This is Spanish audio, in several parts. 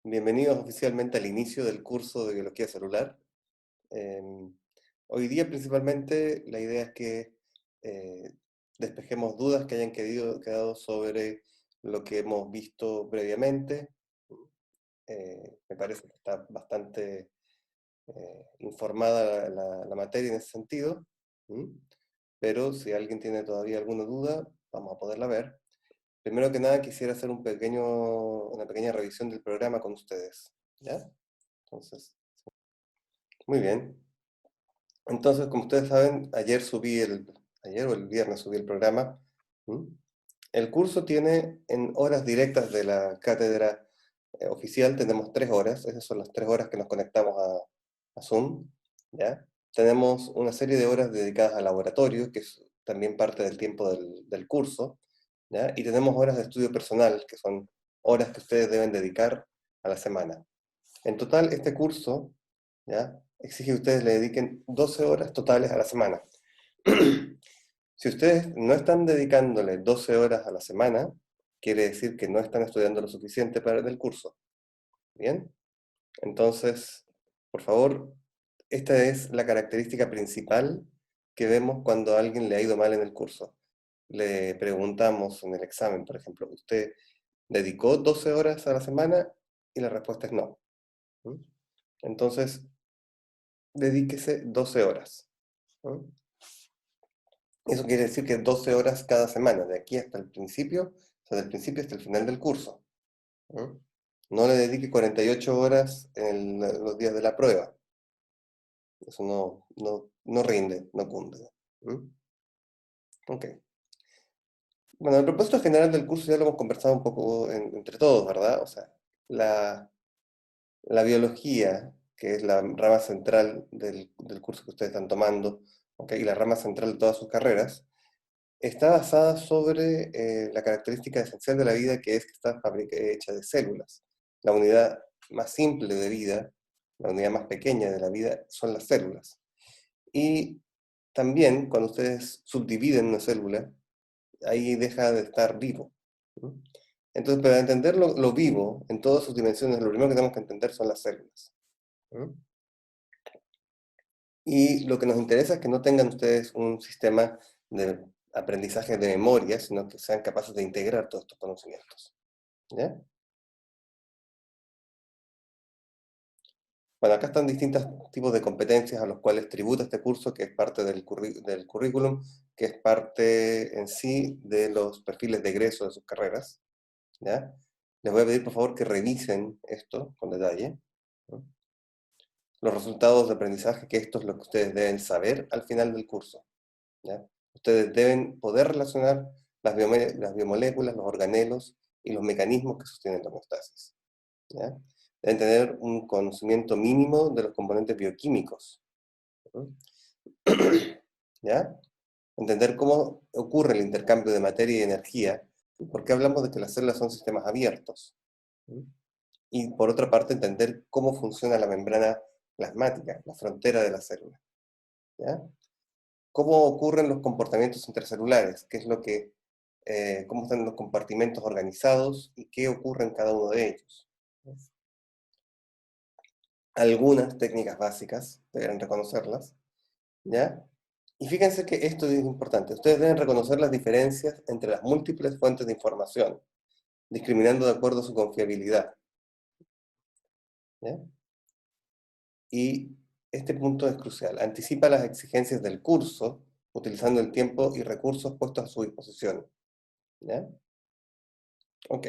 Bienvenidos oficialmente al inicio del curso de biología celular. Hoy día principalmente la idea es que eh, despejemos dudas que hayan quedado sobre lo que hemos visto previamente. Me parece que está bastante informada la materia en ese sentido, ¿m? Pero si alguien tiene todavía alguna duda, vamos a poderla ver. Primero que nada quisiera hacer una pequeña revisión del programa con ustedes, ¿ya? Entonces, muy bien. Entonces, como ustedes saben, ayer o el viernes subí el programa. ¿Mm? El curso tiene en horas directas de la cátedra oficial, tenemos 3 horas, esas son las 3 horas que nos conectamos a Zoom, ¿ya? Tenemos una serie de horas dedicadas al laboratorio, que es también parte del tiempo del curso, ¿ya? Y tenemos horas de estudio personal, que son horas que ustedes deben dedicar a la semana. En total, este curso, ¿ya? Exige que ustedes le dediquen 12 horas totales a la semana. Si ustedes no están dedicándole 12 horas a la semana, quiere decir que no están estudiando lo suficiente para el curso. ¿Bien? Entonces, por favor, esta es la característica principal que vemos cuando a alguien le ha ido mal en el curso. Le preguntamos en el examen, por ejemplo, ¿usted dedicó 12 horas a la semana? Y la respuesta es no. ¿Mm? Entonces, dedíquese 12 horas. ¿No? Eso quiere decir que 12 horas cada semana, de aquí hasta el principio, o sea, del principio hasta el final del curso. ¿No? No le dedique 48 horas en los días de la prueba. Eso no rinde, no cunde. ¿Mm? Ok. Bueno, el propósito general del curso ya lo hemos conversado un poco entre todos, ¿verdad? O sea, la, la biología, que es la rama central del curso que ustedes están tomando, ¿ok? Y la rama central de todas sus carreras, está basada sobre la característica esencial de la vida, que es que está hecha de células. La unidad más simple de vida, la unidad más pequeña de la vida, son las células. Y también, cuando ustedes subdividen una célula, ahí deja de estar vivo. ¿No? Entonces, para entender lo vivo en todas sus dimensiones, lo primero que tenemos que entender son las células. ¿No? Y lo que nos interesa es que no tengan ustedes un sistema de aprendizaje de memoria, sino que sean capaces de integrar todos estos conocimientos. ¿Ya? Bueno, acá están distintos tipos de competencias a los cuales tributa este curso, que es parte del currículum, que es parte en sí de los perfiles de egreso de sus carreras. ¿Ya? Les voy a pedir por favor que revisen esto con detalle. ¿No? Los resultados de aprendizaje, que esto es lo que ustedes deben saber al final del curso. ¿Ya? Ustedes deben poder relacionar las biomoléculas, los organelos y los mecanismos que sostienen la homeostasis. ¿Ya? Deben tener un conocimiento mínimo de los componentes bioquímicos. ¿No? ¿Ya? Entender cómo ocurre el intercambio de materia y energía, y por qué hablamos de que las células son sistemas abiertos. ¿No? Y por otra parte, entender cómo funciona la membrana plasmática, la frontera de la célula. ¿Ya? Cómo ocurren los comportamientos intracelulares, cómo están los compartimentos organizados y qué ocurre en cada uno de ellos. Algunas técnicas básicas, deberán reconocerlas, ¿ya? Y fíjense que esto es importante. Ustedes deben reconocer las diferencias entre las múltiples fuentes de información, discriminando de acuerdo a su confiabilidad, ¿ya? Y este punto es crucial. Anticipa las exigencias del curso, utilizando el tiempo y recursos puestos a su disposición, ¿ya? Ok.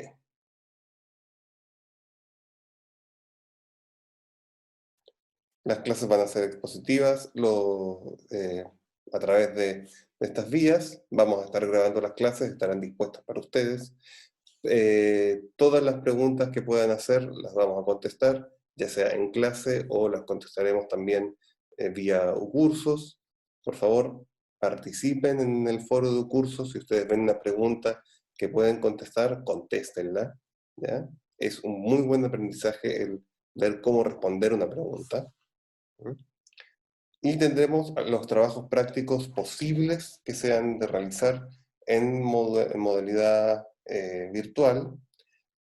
Las clases van a ser expositivas a través de estas vías. Vamos a estar grabando las clases, estarán dispuestas para ustedes. Todas las preguntas que puedan hacer las vamos a contestar, ya sea en clase o las contestaremos también vía Ucursos. Por favor, participen en el foro de Ucursos. Si ustedes ven una pregunta que pueden contestar, contéstenla. ¿Ya? Es un muy buen aprendizaje el ver cómo responder una pregunta. Y tendremos los trabajos prácticos posibles que sean de realizar en modalidad virtual.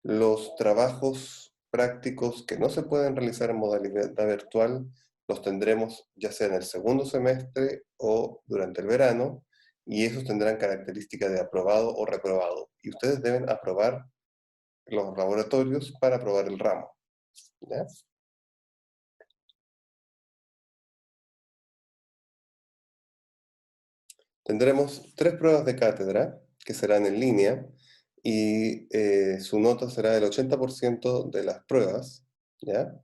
Los trabajos prácticos que no se pueden realizar en modalidad virtual, los tendremos ya sea en el segundo semestre o durante el verano, y esos tendrán características de aprobado o reprobado. Y ustedes deben aprobar los laboratorios para aprobar el ramo. ¿Ya? Tendremos 3 pruebas de cátedra que serán en línea y su nota será del 80% de las pruebas, ¿ya?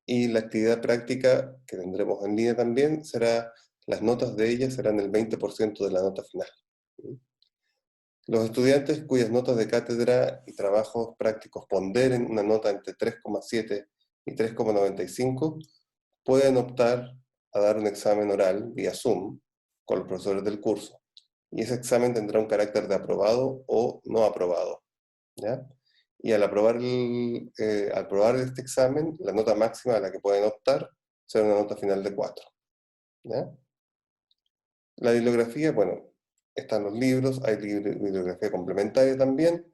Y la actividad práctica que tendremos en línea también será, las notas de ella serán el 20% de la nota final. Los estudiantes cuyas notas de cátedra y trabajos prácticos ponderen una nota entre 3,7 y 3,95 pueden optar a dar un examen oral vía Zoom con los profesores del curso. Y ese examen tendrá un carácter de aprobado o no aprobado, ¿ya? Y al aprobar este examen, la nota máxima a la que pueden optar será una nota final de 4, ¿ya? La bibliografía, bueno, están los libros, hay bibliografía complementaria también,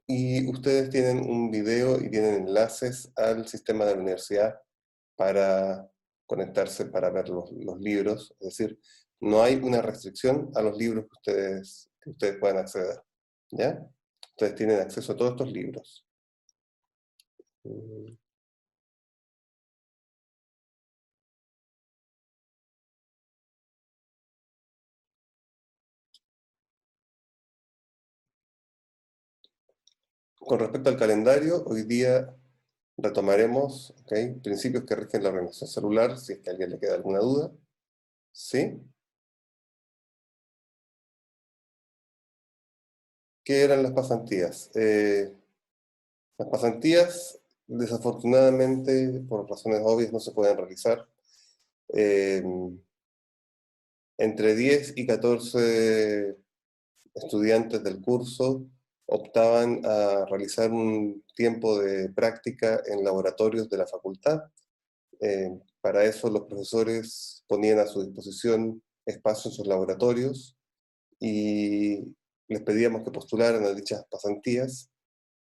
y ustedes tienen un video y tienen enlaces al sistema de la universidad para conectarse para ver los libros, es decir, no hay una restricción a los libros que ustedes puedan acceder, ¿ya? Ustedes tienen acceso a todos estos libros. Mm. Con respecto al calendario, hoy día retomaremos, ¿ok?, principios que rigen la organización celular, si es que a alguien le queda alguna duda, ¿sí? ¿Qué eran las pasantías? Las pasantías, desafortunadamente, por razones obvias, no se pueden realizar. Eh, Entre 10 y 14 estudiantes del curso optaban a realizar un tiempo de práctica en laboratorios de la facultad. Para eso los profesores ponían a su disposición espacios en sus laboratorios y les pedíamos que postularan a dichas pasantías,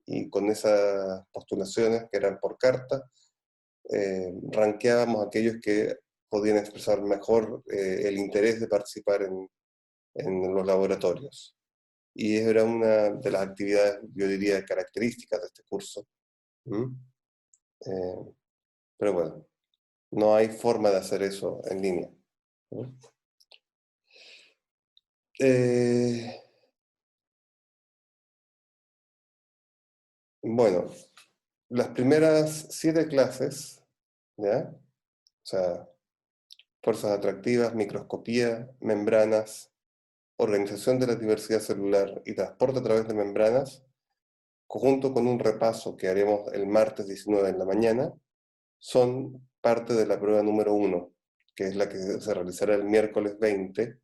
y con esas postulaciones, que eran por carta, ranqueábamos a aquellos que podían expresar mejor el interés de participar en los laboratorios. Y era una de las actividades, yo diría, características de este curso. ¿Mm? Eh, pero bueno, no hay forma de hacer eso en línea. ¿Mm? Eh, bueno, las primeras 7 clases, ¿ya? O sea, fuerzas atractivas, microscopía, membranas, organización de la diversidad celular y transporte a través de membranas, junto con un repaso que haremos el martes 19 en la mañana, son parte de la prueba número 1, que es la que se realizará el miércoles 20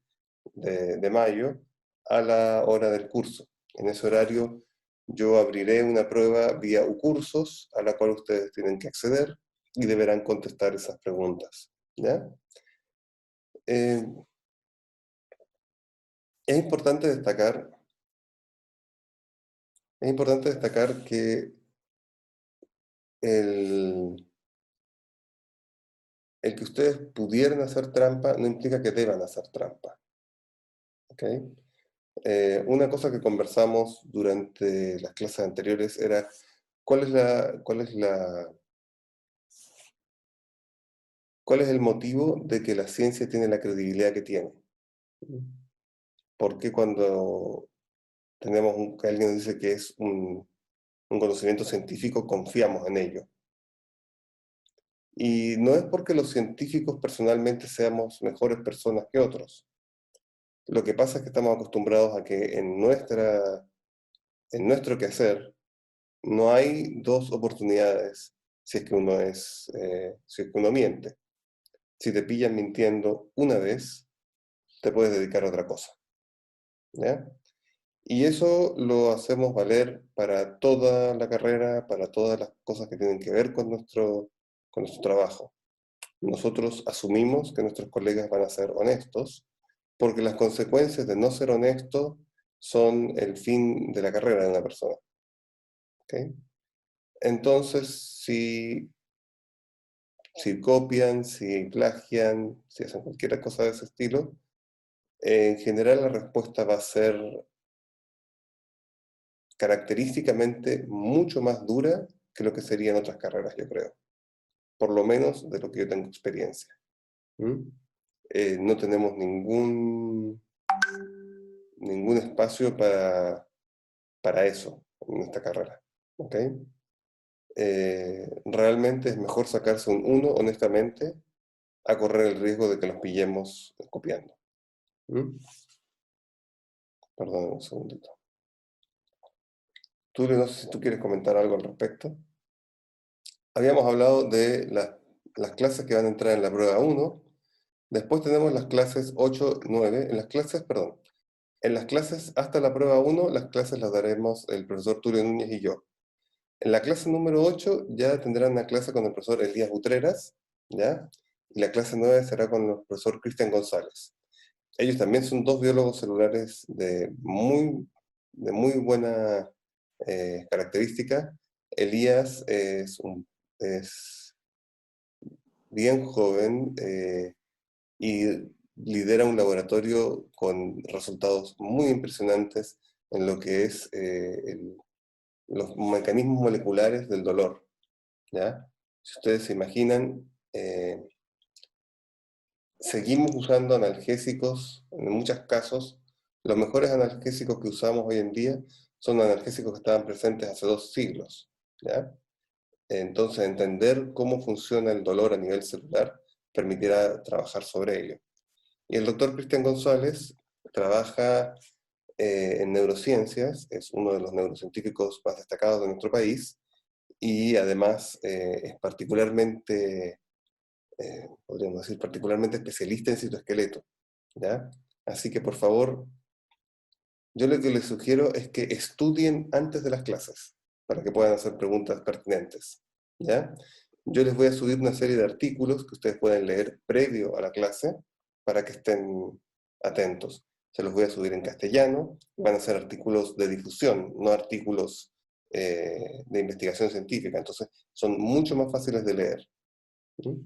de mayo a la hora del curso. En ese horario yo abriré una prueba vía UCursos a la cual ustedes tienen que acceder y deberán contestar esas preguntas, ¿ya? Eh, es importante destacar, es importante destacar que el, el que ustedes pudieran hacer trampa no implica que deban hacer trampa, ¿ok? Una cosa que conversamos durante las clases anteriores era cuál es el motivo de que la ciencia tiene la credibilidad que tiene. ¿Por qué cuando que alguien nos dice que es un conocimiento científico confiamos en ello? Y no es porque los científicos personalmente seamos mejores personas que otros. Lo que pasa es que estamos acostumbrados a que en nuestro quehacer no hay dos oportunidades si es que uno miente. Si te pillan mintiendo una vez, te puedes dedicar a otra cosa, ¿ya? Y eso lo hacemos valer para toda la carrera, para todas las cosas que tienen que ver con nuestro trabajo. Nosotros asumimos que nuestros colegas van a ser honestos, porque las consecuencias de no ser honesto son el fin de la carrera de una persona, ¿ok? Entonces, si copian, si plagian, si hacen cualquier cosa de ese estilo, en general la respuesta va a ser característicamente mucho más dura que lo que serían otras carreras, yo creo. Por lo menos de lo que yo tengo experiencia. ¿Mm? No tenemos ningún espacio para eso en esta carrera. ¿Ok? Realmente es mejor sacarse un 1, honestamente, a correr el riesgo de que los pillemos copiando. ¿Mm? Perdón un segundito. Tulio, no sé si tú quieres comentar algo al respecto. Habíamos hablado de las clases que van a entrar en la prueba 1. Después tenemos las clases 8, 9. En las clases hasta la prueba 1, las clases las daremos el profesor Tulio Núñez y yo. En la clase número 8 ya tendrán una clase con el profesor Elías Butreras, ¿ya? Y la clase 9 será con el profesor Cristian González. Ellos también son dos biólogos celulares de muy buena característica. Elías es bien joven y lidera un laboratorio con resultados muy impresionantes en lo que es los mecanismos moleculares del dolor, ¿ya? Si ustedes se imaginan, seguimos usando analgésicos, en muchos casos, los mejores analgésicos que usamos hoy en día son analgésicos que estaban presentes hace 2 siglos, ¿ya? Entonces, entender cómo funciona el dolor a nivel celular permitirá trabajar sobre ello. Y el doctor Cristian González trabaja en neurociencias, es uno de los neurocientíficos más destacados de nuestro país, y además es podríamos decir, particularmente especialista en citoesqueleto, ¿ya? Así que por favor, yo lo que les sugiero es que estudien antes de las clases, para que puedan hacer preguntas pertinentes, ¿ya? Yo les voy a subir una serie de artículos que ustedes pueden leer previo a la clase, para que estén atentos. Se los voy a subir en castellano, van a ser artículos de difusión, no artículos de investigación científica, entonces son mucho más fáciles de leer. ¿Mm?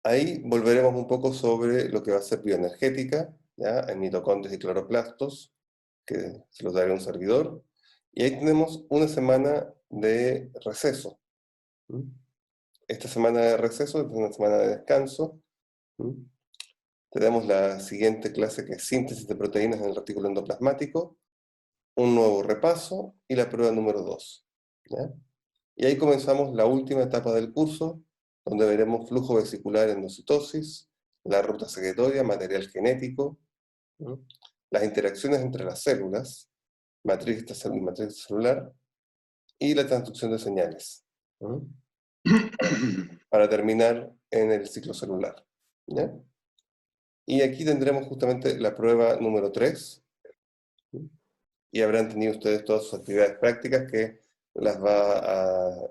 Ahí volveremos un poco sobre lo que va a ser bioenergética, ¿ya? En mitocondrias y cloroplastos, que se los daré a un servidor. Y ahí tenemos una semana de receso. ¿Mm? Esta semana de receso es una semana de descanso. ¿Mm? Tenemos la siguiente clase, que es síntesis de proteínas en el retículo endoplasmático, un nuevo repaso y la prueba número 2. ¿Ya? Y ahí comenzamos la última etapa del curso, donde veremos flujo vesicular endocitosis, la ruta secretoria, material genético, ¿no? Las interacciones entre las células, matriz extracélular y matriz celular, y la transducción de señales, ¿no? Para terminar en el ciclo celular. ¿Ya? Y aquí tendremos justamente la prueba número 3, ¿no? Y habrán tenido ustedes todas sus actividades prácticas que las va a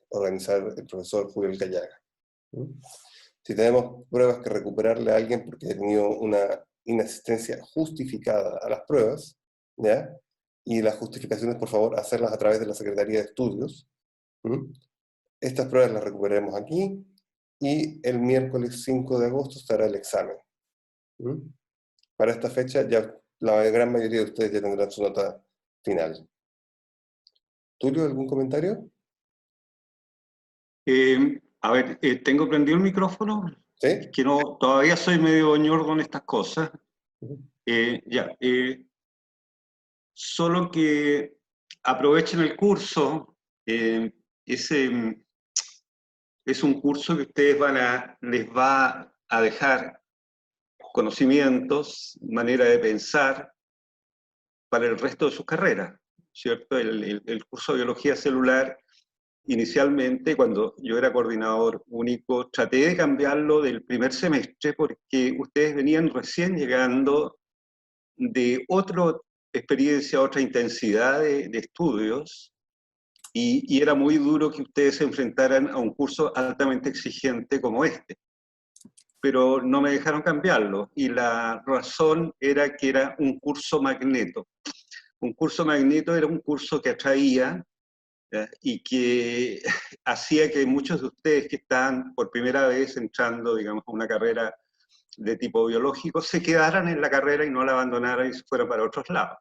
organizar el profesor Julio Callaga. Si tenemos pruebas que recuperarle a alguien porque ha tenido una inasistencia justificada a las pruebas, ¿ya? Y las justificaciones, por favor, hacerlas a través de la Secretaría de Estudios. ¿Mm? Estas pruebas las recuperaremos aquí y el miércoles 5 de agosto estará el examen. ¿Mm? Para esta fecha ya la gran mayoría de ustedes ya tendrán su nota final. ¿Tulio, algún comentario? A ver, ¿tengo prendido el micrófono? ¿Sí? Es que no, todavía soy medio ñordo en estas cosas. Solo que aprovechen el curso. Ese es un curso que ustedes les va a dejar conocimientos, manera de pensar para el resto de sus carreras, ¿cierto? El curso de biología celular, inicialmente, cuando yo era coordinador único, traté de cambiarlo del primer semestre porque ustedes venían recién llegando de otra experiencia, otra intensidad de estudios, y era muy duro que ustedes se enfrentaran a un curso altamente exigente como este. Pero no me dejaron cambiarlo, y la razón era que era un curso magneto. Un curso Magneto era un curso que atraía, ¿ya? Y que hacía que muchos de ustedes que están por primera vez entrando, digamos, a una carrera de tipo biológico, se quedaran en la carrera y no la abandonaran y se fueran para otros lados.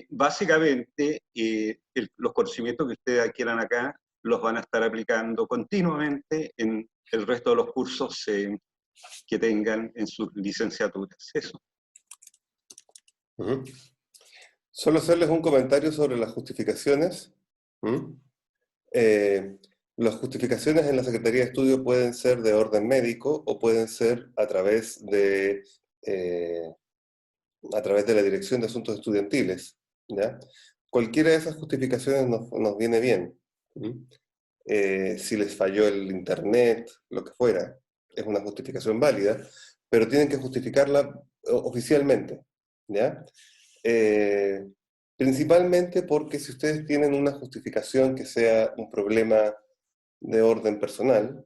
Básicamente, los conocimientos que ustedes adquieran acá los van a estar aplicando continuamente en el resto de los cursos que tengan en sus licenciaturas. Eso. Ujú. Solo hacerles un comentario sobre las justificaciones. ¿Mm? Las justificaciones en la Secretaría de Estudio pueden ser de orden médico o pueden ser eh, a través de la Dirección de Asuntos Estudiantiles, ¿ya? Cualquiera de esas justificaciones nos viene bien. ¿Mm? Si les falló el internet, lo que fuera, es una justificación válida, pero tienen que justificarla oficialmente, ¿ya? Eh, Principalmente porque si ustedes tienen una justificación que sea un problema de orden personal,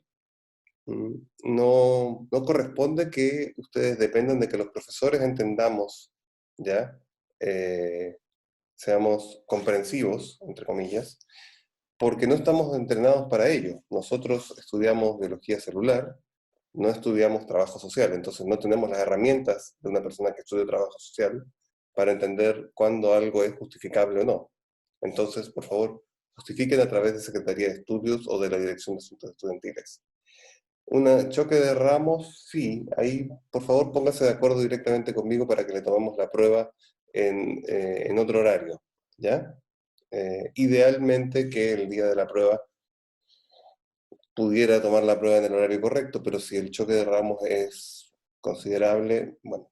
no corresponde que ustedes dependan de que los profesores entendamos, ¿ya? Eh, Seamos comprensivos, entre comillas, porque no estamos entrenados para ello. Nosotros estudiamos biología celular, no estudiamos trabajo social, entonces no tenemos las herramientas de una persona que estudia trabajo social para entender cuándo algo es justificable o no. Entonces, por favor, justifiquen a través de Secretaría de Estudios o de la Dirección de Asuntos Estudiantiles. Un choque de ramos, sí, ahí por favor póngase de acuerdo directamente conmigo para que le tomemos la prueba en otro horario, ¿ya? Idealmente que el día de la prueba pudiera tomar la prueba en el horario correcto, pero si el choque de ramos es considerable, bueno,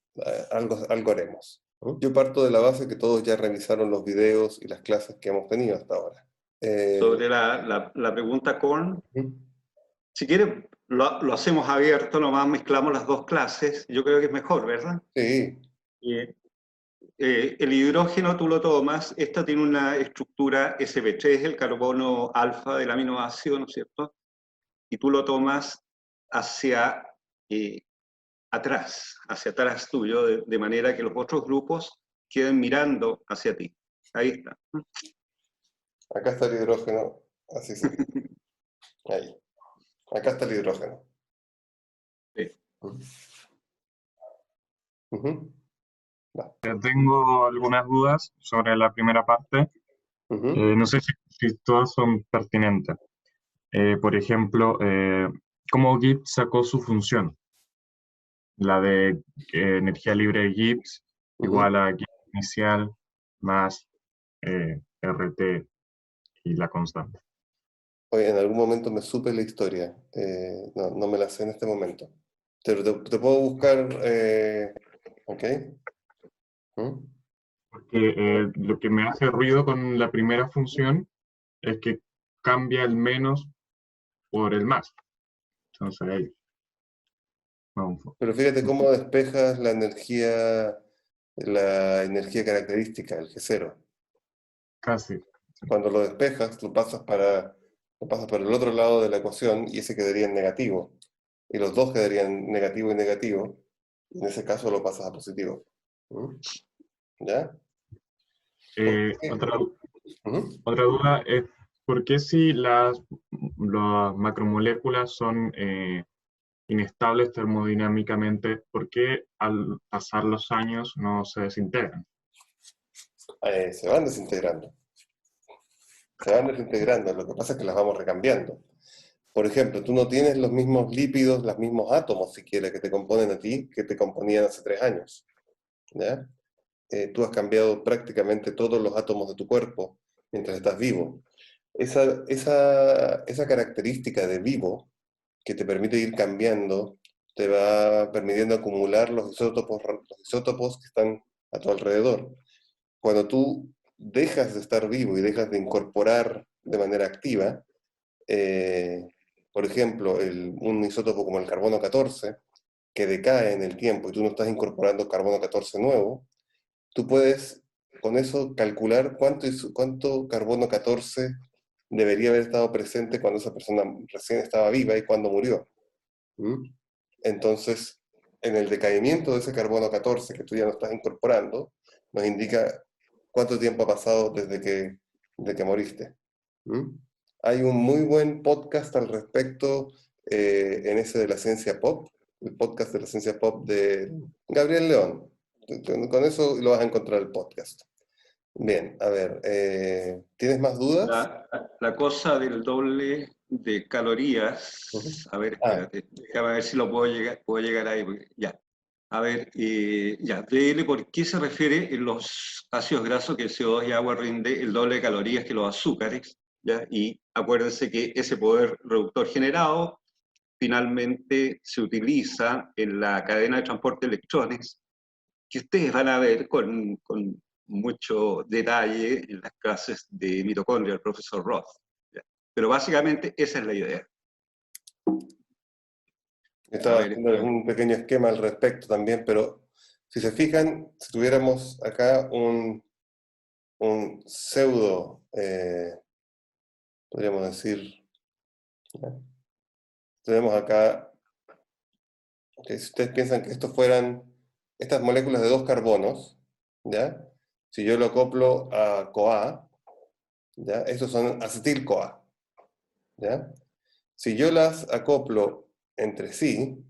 algo haremos, ¿no? Yo parto de la base que todos ya revisaron los videos y las clases que hemos tenido hasta ahora. Sobre la pregunta con, ¿Mm? si quiere, lo hacemos abierto, nomás mezclamos las dos clases, yo creo que es mejor, ¿verdad? Sí. Eh, el hidrógeno tú lo tomas, esta tiene una estructura sp3, el carbono alfa del aminoácido, ¿no es cierto? Y tú lo tomas hacia eh, hacia atrás tuyo, de manera que los otros grupos queden mirando hacia ti. Ahí está. Acá está el hidrógeno, así sería. Ahí. Acá está el hidrógeno. Sí. Ujú. Va. Tengo algunas dudas sobre la primera parte. Ujú. No sé si todas son pertinentes. Por ejemplo, ¿cómo Gibbs sacó su función? La de energía libre de Gibbs Ujú. igual a Gibbs inicial más RT y la constante. Oye, en algún momento me supe la historia. No me la sé en este momento. Te puedo buscar. ¿Ok? ¿Mm? Porque lo que me hace ruido con la primera función es que cambia el menos por el más. Entonces ahí, vamos, Pero fíjate cómo despejas la energía característica, el G0. casi. Cuando lo despejas, lo pasas para el otro lado de la ecuación y ese quedaría en negativo. Y los dos quedarían negativo y negativo. Y en ese caso lo pasas a positivo. ¿Mm? ¿Ya? ¿Por qué? Otra, Ujú. otra duda es, ¿por qué si las macromoléculas son inestables termodinámicamente, por qué al pasar los años no se desintegran? Se van desintegrando. Se van desintegrando. Lo que pasa es que las vamos recambiando. Por ejemplo, tú no tienes los mismos lípidos, los mismos átomos, si quieres, que te componen a ti, que te componían hace 3 años. ¿Ya? Tú has cambiado prácticamente todos los átomos de tu cuerpo mientras estás vivo. Esa característica de vivo que te permite ir cambiando, te va permitiendo acumular los isótopos que están a tu alrededor. Cuando tú dejas de estar vivo y dejas de incorporar de manera activa, eh, por ejemplo, un isótopo como el carbono 14, que decae en el tiempo y tú no estás incorporando carbono 14 nuevo, tú puedes con eso calcular cuánto carbono 14 debería haber estado presente cuando esa persona recién estaba viva y cuando murió. ¿Mm? Entonces, en el decaimiento de ese carbono 14 que tú ya no estás incorporando, nos indica cuánto tiempo ha pasado desde que moriste. ¿Mm? Hay un muy buen podcast al respecto en ese de la ciencia pop, el podcast de la ciencia pop de Gabriel León. Con eso lo vas a encontrar el podcast. Bien, a ver, ¿tienes más dudas? La cosa del doble de Ujú. calorías, a ver, Ah, espérate, déjame ver si lo puedo llegar ahí, ya. A ver, ya, DL, ¿por qué se refiere en los ácidos grasos que el CO2 y agua rinde el doble de calorías que los azúcares? ¿Ya? Y acuérdense que ese poder reductor generado finalmente se utiliza en la cadena de transporte de electrones, que ustedes van a ver con mucho detalle en las clases de mitocondria del profesor Roth. ¿Ya? Pero básicamente esa es la idea. A estaba ver, haciendo un pequeño esquema al respecto también, pero si se fijan, si tuviéramos acá un pseudo, podríamos decir, ¿ya? Tenemos acá, que si ustedes piensan que estos fueran estas moléculas de dos carbonos, ¿ya? Si yo lo acoplo a CoA, ¿ya? Estos son acetil-CoA, ¿ya? Si yo las acoplo entre sí,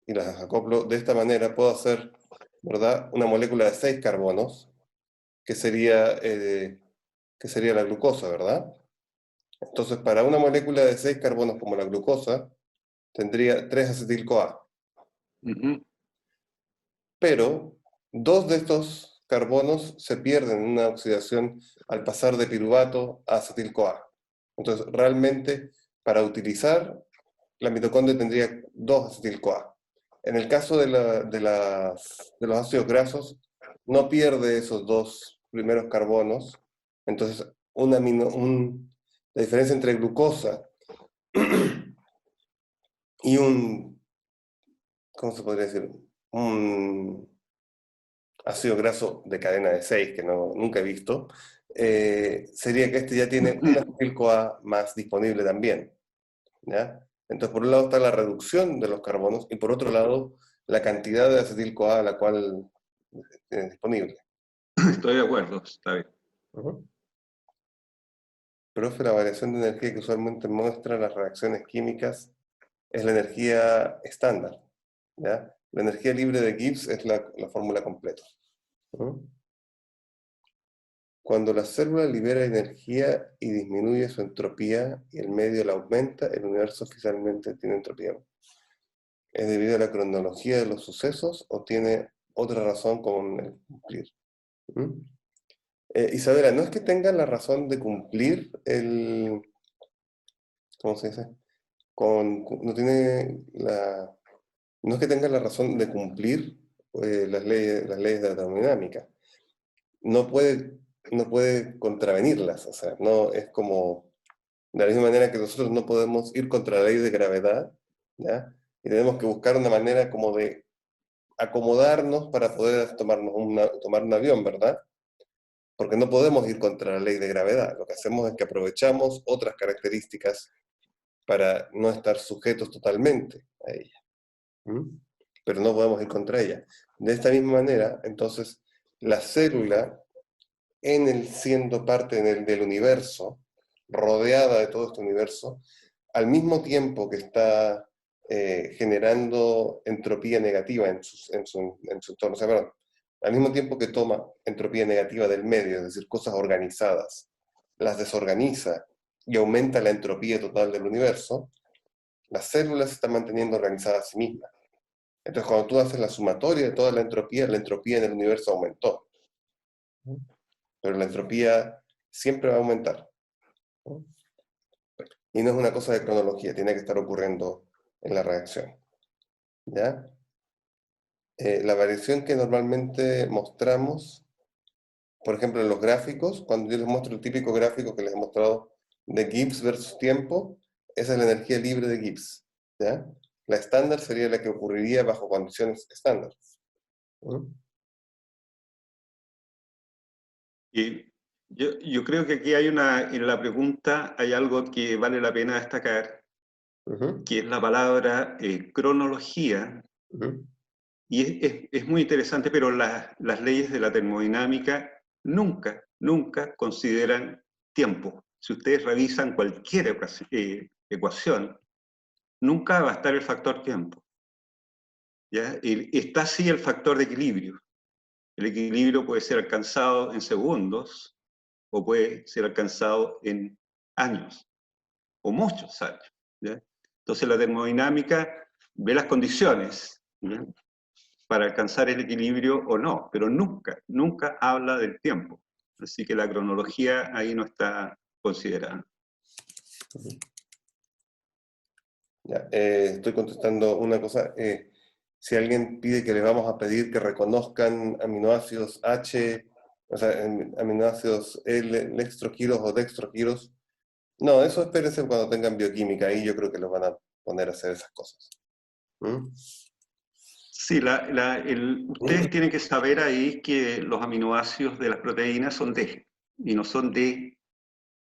y las acoplo de esta manera, puedo hacer, ¿verdad? Una molécula de 6 carbonos, que sería la glucosa, ¿verdad? Entonces, para una molécula de 6 carbonos como la glucosa, tendría 3 acetil-CoA. Pero dos de estos carbonos se pierden en una oxidación al pasar de piruvato a acetil-CoA. Entonces, realmente, para utilizar, la mitocondria tendría 2 acetil-CoA. En el caso de los ácidos grasos, no pierde esos dos primeros carbonos. Entonces, la diferencia entre glucosa y ¿cómo se podría decir? Un ácido graso de cadena de 6 que nunca he visto, sería que este ya tiene un acetil-CoA más disponible también, ¿ya? Entonces, por un lado está la reducción de los carbonos y por otro lado, la cantidad de acetil-CoA a la cual tiene disponible. estoy de acuerdo, está bien. Ujú. Profe, la variación de energía que usualmente muestra las reacciones químicas es la energía estándar, ¿ya? La energía libre de Gibbs es la fórmula completa. ¿Mm? Cuando la célula libera energía y disminuye su entropía y el medio la aumenta, el universo oficialmente tiene entropía. ¿Es debido a la cronología de los sucesos o tiene otra razón con el cumplir? ¿Mm? Isabela, no es que tenga la razón de cumplir ¿cómo se dice? No tiene no es que tenga la razón de cumplir las leyes de la termodinámica. No puede, no puede contravenirlas, o sea, no es como, de la misma manera que nosotros no podemos ir contra la ley de gravedad, ¿ya? Y tenemos que buscar una manera como de acomodarnos para poder tomar un avión, ¿verdad? Porque no podemos ir contra la ley de gravedad. Lo que hacemos es que aprovechamos otras características para no estar sujetos totalmente a ella. ¿Mm? Pero no podemos ir contra ella. De esta misma manera, entonces, la célula, siendo parte del universo, rodeada de todo este universo, al mismo tiempo que está generando entropía negativa en su entorno, o sea, perdón, al mismo tiempo que toma entropía negativa del medio, es decir, cosas organizadas, las desorganiza y aumenta la entropía total del universo, las células se están manteniendo organizadas a sí mismas. Entonces, cuando tú haces la sumatoria de toda la entropía en el universo aumentó. Pero la entropía siempre va a aumentar. Y no es una cosa de cronología, tiene que estar ocurriendo en la reacción. ¿Ya? La variación que normalmente mostramos, por ejemplo, en los gráficos, cuando yo les muestro el típico gráfico que les he mostrado de Gibbs versus tiempo, esa es la energía libre de Gibbs. ¿Ya? La estándar sería la que ocurriría bajo condiciones estándar. Y Yo creo que aquí hay en la pregunta hay algo que vale la pena destacar, que es la palabra cronología, y es muy interesante, pero las leyes de la termodinámica nunca consideran tiempo. Si ustedes revisan cualquier ecuación, nunca va a estar el factor tiempo, ¿ya? Está así el factor de equilibrio. El equilibrio puede ser alcanzado en segundos o puede ser alcanzado en años o muchos años, ¿ya? Entonces la termodinámica ve las condiciones, ¿ya?, para alcanzar el equilibrio o no, pero nunca habla del tiempo. Así que la cronología ahí no está considerada. Ya, estoy contestando una cosa. Si alguien pide que le vamos a pedir que reconozcan aminoácidos H, o sea, aminoácidos lextroquiros o dextroquiros, no, eso espérense cuando tengan bioquímica, ahí yo creo que los van a poner a hacer esas cosas. ¿Mm? Sí, ustedes tienen que saber ahí que los aminoácidos de las proteínas son D, y no son D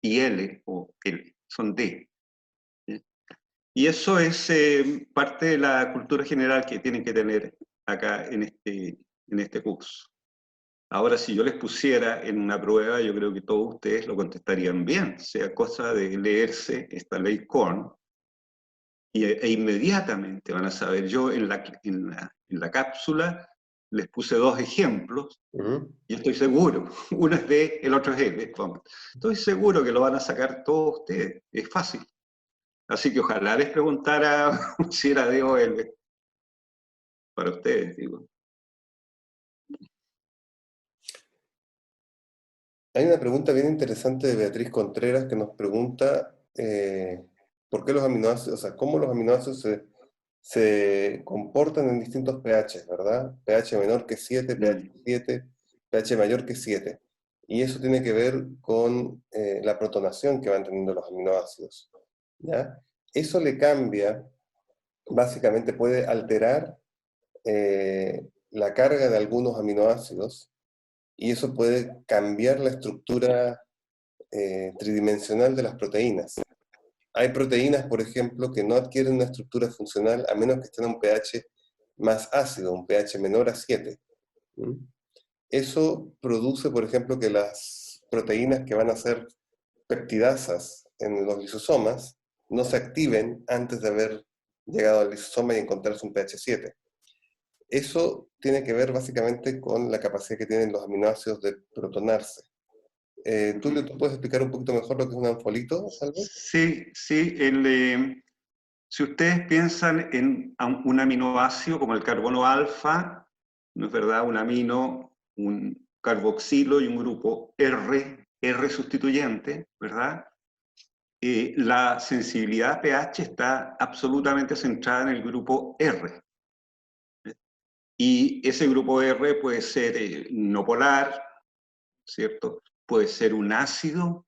y L, o L, son D. Y eso es parte de la cultura general que tienen que tener acá en este curso. Ahora, si yo les pusiera en una prueba, yo creo que todos ustedes lo contestarían bien, sea cosa de leerse esta ley Korn, e inmediatamente van a saber. Yo en la cápsula les puse 2 ejemplos, y estoy seguro, uno es D, el otro es L. Estoy seguro que lo van a sacar todos ustedes, es fácil. Así que ojalá les preguntara si era D o L, para ustedes, digo. Hay una pregunta bien interesante de Beatriz Contreras que nos pregunta por qué los aminoácidos, o sea, cómo los aminoácidos se comportan en distintos pH, ¿verdad? pH menor que 7, pH 7, pH mayor que 7. Y eso tiene que ver con la protonación que van teniendo los aminoácidos, ¿ya? Eso le cambia, básicamente puede alterar la carga de algunos aminoácidos, y eso puede cambiar la estructura tridimensional de las proteínas. Hay proteínas, por ejemplo, que no adquieren una estructura funcional a menos que estén a un pH más ácido, un pH menor a 7. Eso produce, por ejemplo, que las proteínas que van a ser peptidasas en los lisosomas no se activen antes de haber llegado al lisosoma y encontrarse un pH 7. Eso tiene que ver básicamente con la capacidad que tienen los aminoácidos de protonarse. Tulio, ¿tú puedes explicar un poquito mejor lo que es un anfolito, tal vez? Sí, si ustedes piensan en un aminoácido como el carbono alfa, ¿no es verdad? Un amino, un carboxilo y un grupo R sustituyente, ¿verdad? La sensibilidad pH está absolutamente centrada en el grupo R. Y ese grupo R puede ser no polar, ¿cierto? Puede ser un ácido,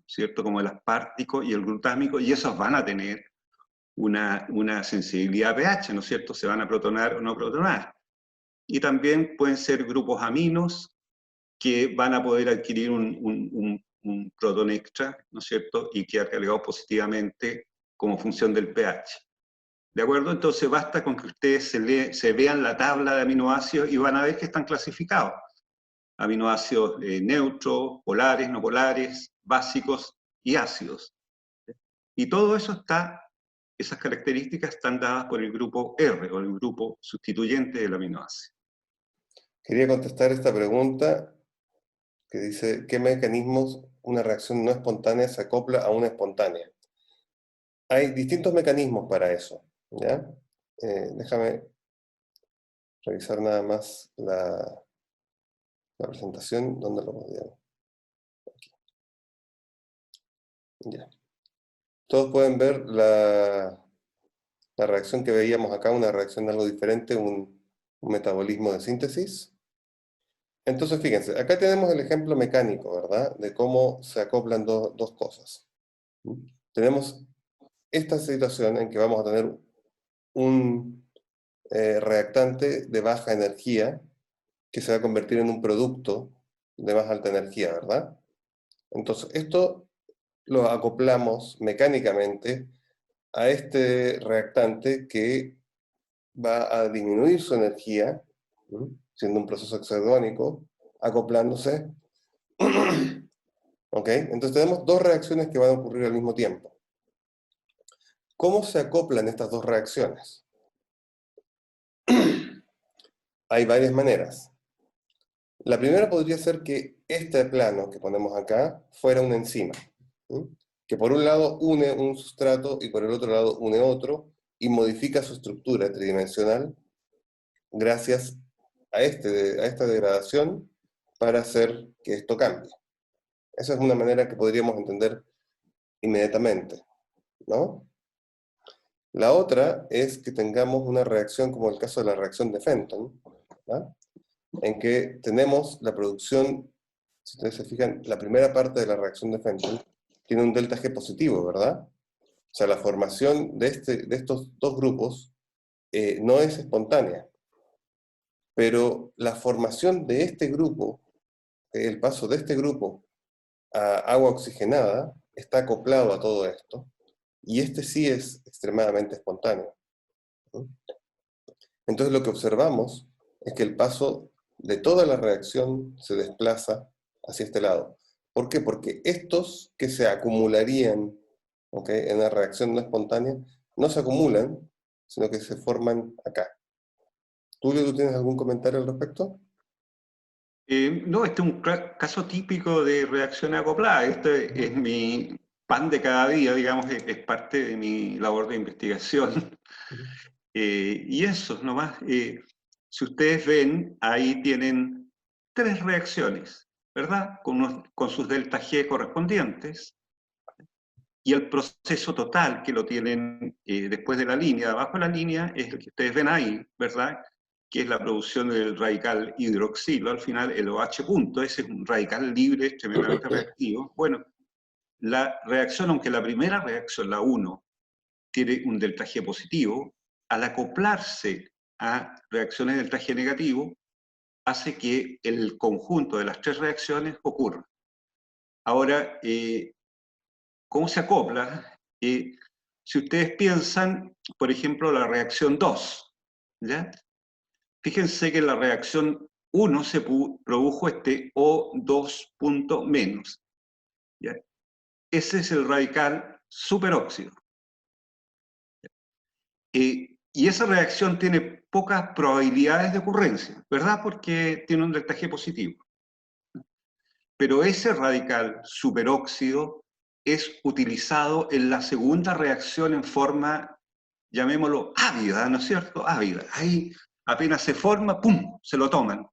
¿cierto? Como el aspartico y el glutámico, y esos van a tener una sensibilidad pH, ¿no es cierto? Se van a protonar o no protonar. Y también pueden ser grupos aminos que van a poder adquirir un protón extra, ¿no es cierto? Y quedar cargados positivamente como función del pH. ¿De acuerdo? Entonces basta con que ustedes se vean la tabla de aminoácidos y van a ver que están clasificados. Aminoácidos neutros, polares, no polares, básicos y ácidos. Y todo eso esas características están dadas por el grupo R, o el grupo sustituyente del aminoácido. Quería contestar esta pregunta que dice, ¿qué mecanismos una reacción no espontánea se acopla a una espontánea? Hay distintos mecanismos para eso, ¿ya? Déjame revisar nada más la presentación, ¿dónde lo podíamos? Aquí. Ya. Todos pueden ver la reacción que veíamos acá, una reacción de algo diferente, un metabolismo de síntesis. Entonces, fíjense, acá tenemos el ejemplo mecánico, ¿verdad? De cómo se acoplan dos cosas. Tenemos esta situación en que vamos a tener un reactante de baja energía que se va a convertir en un producto de más alta energía, ¿verdad? Entonces, esto lo acoplamos mecánicamente a este reactante que va a disminuir su energía, siendo un proceso exergónico, acoplándose. ¿Ok? Entonces tenemos dos reacciones que van a ocurrir al mismo tiempo. ¿Cómo se acoplan estas dos reacciones? Hay varias maneras. La primera podría ser que este plano que ponemos acá fuera una enzima, ¿sí? Que por un lado une un sustrato y por el otro lado une otro y modifica su estructura tridimensional gracias a esta degradación para hacer que esto cambie. Esa es una manera que podríamos entender inmediatamente, ¿no? La otra es que tengamos una reacción como el caso de la reacción de Fenton, ¿verdad? En que tenemos la producción, si ustedes se fijan, la primera parte de la reacción de Fenton tiene un delta G positivo, ¿verdad? O sea, la formación de estos dos grupos no es espontánea, pero la formación de este grupo, el paso de este grupo a agua oxigenada, está acoplado a todo esto, y este sí es extremadamente espontáneo, ¿no? Entonces lo que observamos es que el paso de toda la reacción se desplaza hacia este lado. ¿Por qué? Porque estos que se acumularían, ¿ok?, en la reacción no espontánea, no se acumulan, sino que se forman acá. Tulio, ¿tú tienes algún comentario al respecto? No, este es un caso típico de reacción acoplada. Esto es mi pan de cada día, digamos, es parte de mi labor de investigación. Y eso, nomás. Si ustedes ven, ahí tienen 3 reacciones, ¿verdad? Con sus delta G correspondientes. Y el proceso total que lo tienen después de la línea, abajo de la línea, es el que ustedes ven ahí, ¿verdad? Que es la producción del radical hidroxilo, al final el OH punto, ese es un radical libre, tremendamente reactivo. Bueno, la reacción, aunque la primera reacción, la 1, tiene un delta G positivo, al acoplarse a reacciones delta G negativo, hace que el conjunto de las 3 reacciones ocurra. Ahora, ¿cómo se acopla? Si ustedes piensan, por ejemplo, la reacción 2, ¿ya? Fíjense que en la reacción 1 se produjo este O2 punto menos, ¿ya? Ese es el radical superóxido. Y esa reacción tiene pocas probabilidades de ocurrencia, ¿verdad? Porque tiene un delta G positivo. Pero ese radical superóxido es utilizado en la segunda reacción en forma, llamémoslo, ávida, ¿no es cierto? Ávida. Ahí apenas se forma, ¡pum!, se lo toman.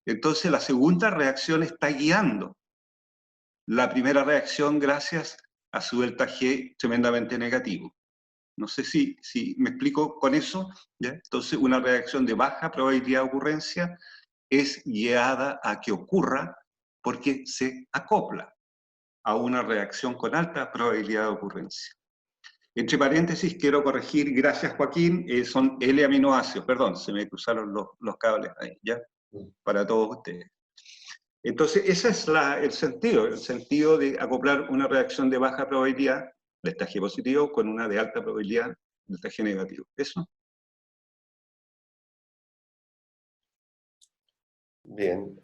Entonces la segunda reacción está guiando la primera reacción gracias a su delta G tremendamente negativo. No sé si me explico con eso, ¿ya? Entonces una reacción de baja probabilidad de ocurrencia es guiada a que ocurra porque se acopla a una reacción con alta probabilidad de ocurrencia. Entre paréntesis, quiero corregir, gracias Joaquín, son L-aminoácidos, perdón, se me cruzaron los cables ahí, ¿ya? Para todos ustedes. Entonces, ese es el sentido de acoplar una reacción de baja probabilidad, delta G positivo, con una de alta probabilidad, delta G negativo. ¿Eso? Bien.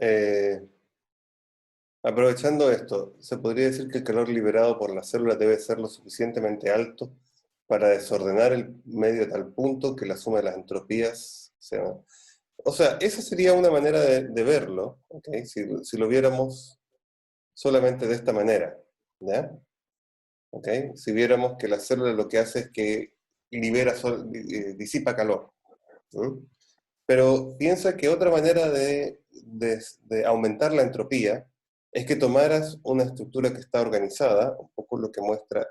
Aprovechando esto, ¿se podría decir que el calor liberado por la célula debe ser lo suficientemente alto para desordenar el medio a tal punto que la suma de las entropías sea... O sea, esa sería una manera de verlo, ¿okay? Si lo viéramos solamente de esta manera, ¿ya? ¿Okay? Si viéramos que la célula lo que hace es que disipa calor, ¿sí? Pero piensa que otra manera de aumentar la entropía es que tomaras una estructura que está organizada, un poco lo que muestra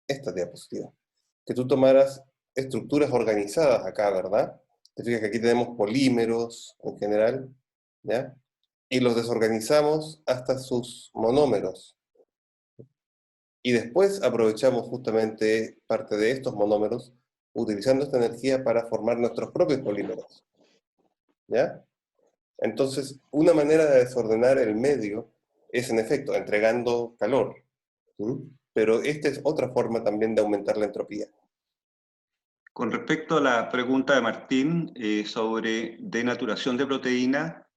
esta diapositiva, que tú tomaras estructuras organizadas acá, ¿verdad? Te fijas que aquí tenemos polímeros en general, ¿ya? Y los desorganizamos hasta sus monómeros. Y después aprovechamos justamente parte de estos monómeros utilizando esta energía para formar nuestros propios polímeros, ¿ya? Entonces, una manera de desordenar el medio es en efecto entregando calor. Pero esta es otra forma también de aumentar la entropía. Con respecto a la pregunta de Martín sobre denaturación de proteína,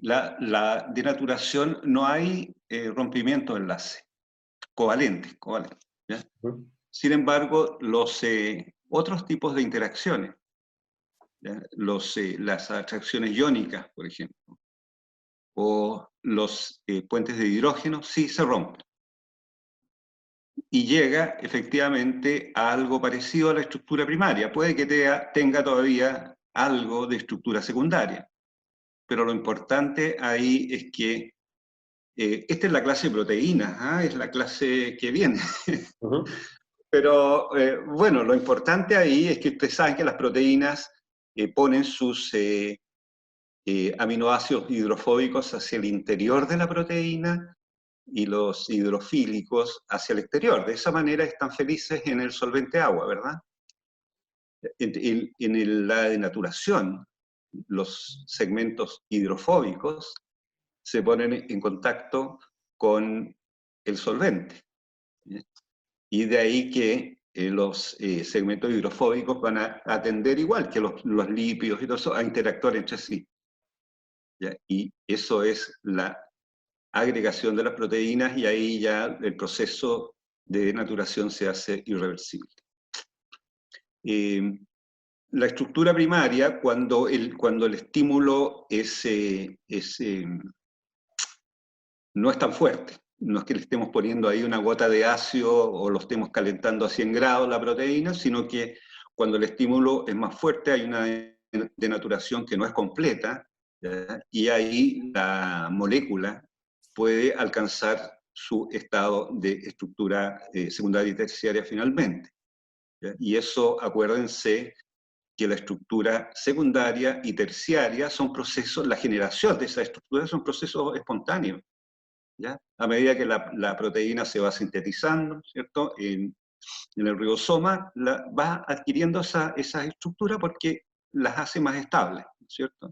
la denaturación no hay rompimiento de enlace, covalente, ¿ya? Sin embargo, los otros tipos de interacciones, ¿ya? Las atracciones iónicas, por ejemplo, o los puentes de hidrógeno, sí se rompen. Y llega efectivamente a algo parecido a la estructura primaria. Puede que tenga todavía algo de estructura secundaria, pero lo importante ahí es que esta es la clase de proteínas, es la clase que viene. Pero bueno, lo importante ahí es que ustedes saben que las proteínas ponen sus aminoácidos hidrofóbicos hacia el interior de la proteína y los hidrofílicos hacia el exterior. De esa manera están felices en el solvente agua, ¿verdad? En la denaturación, los segmentos hidrofóbicos se ponen en contacto con el solvente. Y de ahí que los segmentos hidrofóbicos van a tender, igual que los lípidos y todo eso, a interactuar entre sí. ¿Ya? Y eso es la agregación de las proteínas, y ahí ya el proceso de denaturación se hace irreversible. La estructura primaria, cuando el estímulo no es tan fuerte, no es que le estemos poniendo ahí una gota de ácido o lo estemos calentando a 100 grados la proteína, sino que cuando el estímulo es más fuerte hay una denaturación que no es completa, ¿ya? Y ahí la molécula puede alcanzar su estado de estructura secundaria y terciaria finalmente, ¿ya? Y eso, acuérdense que la estructura secundaria y terciaria son procesos, la generación de esa estructura son procesos espontáneos, ¿ya? A medida que la proteína se va sintetizando, ¿cierto? En el ribosoma va adquiriendo esa estructura porque las hace más estables, ¿cierto?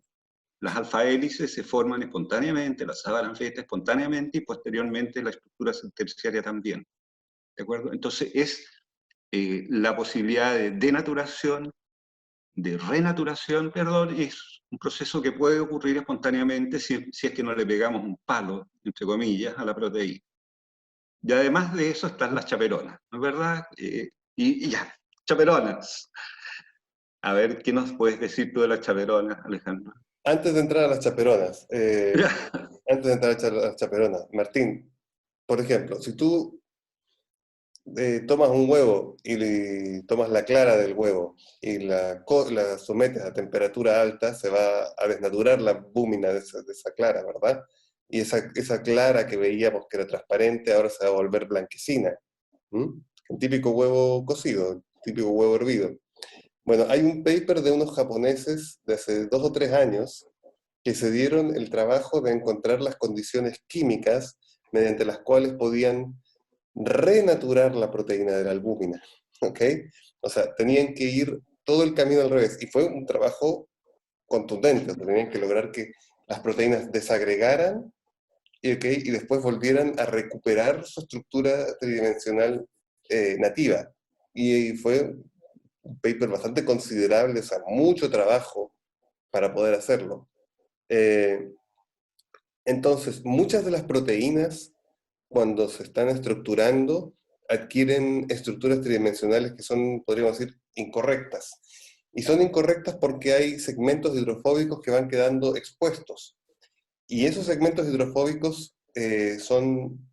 Las alfa-hélices se forman espontáneamente, las abalanfetas espontáneamente, y posteriormente la estructura terciaria también, ¿de acuerdo? Entonces es la posibilidad de denaturación, de renaturación, perdón, es un proceso que puede ocurrir espontáneamente si es que no le pegamos un palo, entre comillas, a la proteína. Y además de eso están las chaperonas, ¿no es verdad? Y ya, chaperonas. A ver, ¿qué nos puedes decir tú de las chaperonas, Alejandro? Antes de entrar a las chaperonas, Martín, por ejemplo, si tú tomas un huevo y tomas la clara del huevo y la sometes a temperatura alta, se va a desnaturar la albúmina de esa clara, ¿verdad? Y esa clara que veíamos que era transparente, ahora se va a volver blanquecina. Un típico huevo cocido, típico huevo hervido. Bueno, hay un paper de unos japoneses de hace 2 o 3 años que se dieron el trabajo de encontrar las condiciones químicas mediante las cuales podían renaturar la proteína de la albúmina, ¿ok? O sea, tenían que ir todo el camino al revés, y fue un trabajo contundente, o sea, tenían que lograr que las proteínas desagregaran y después volvieran a recuperar su estructura tridimensional nativa. Y fue un paper bastante considerable, o sea, mucho trabajo para poder hacerlo. Entonces, muchas de las proteínas, cuando se están estructurando, adquieren estructuras tridimensionales que son, podríamos decir, incorrectas. Y son incorrectas porque hay segmentos hidrofóbicos que van quedando expuestos. Y esos segmentos hidrofóbicos son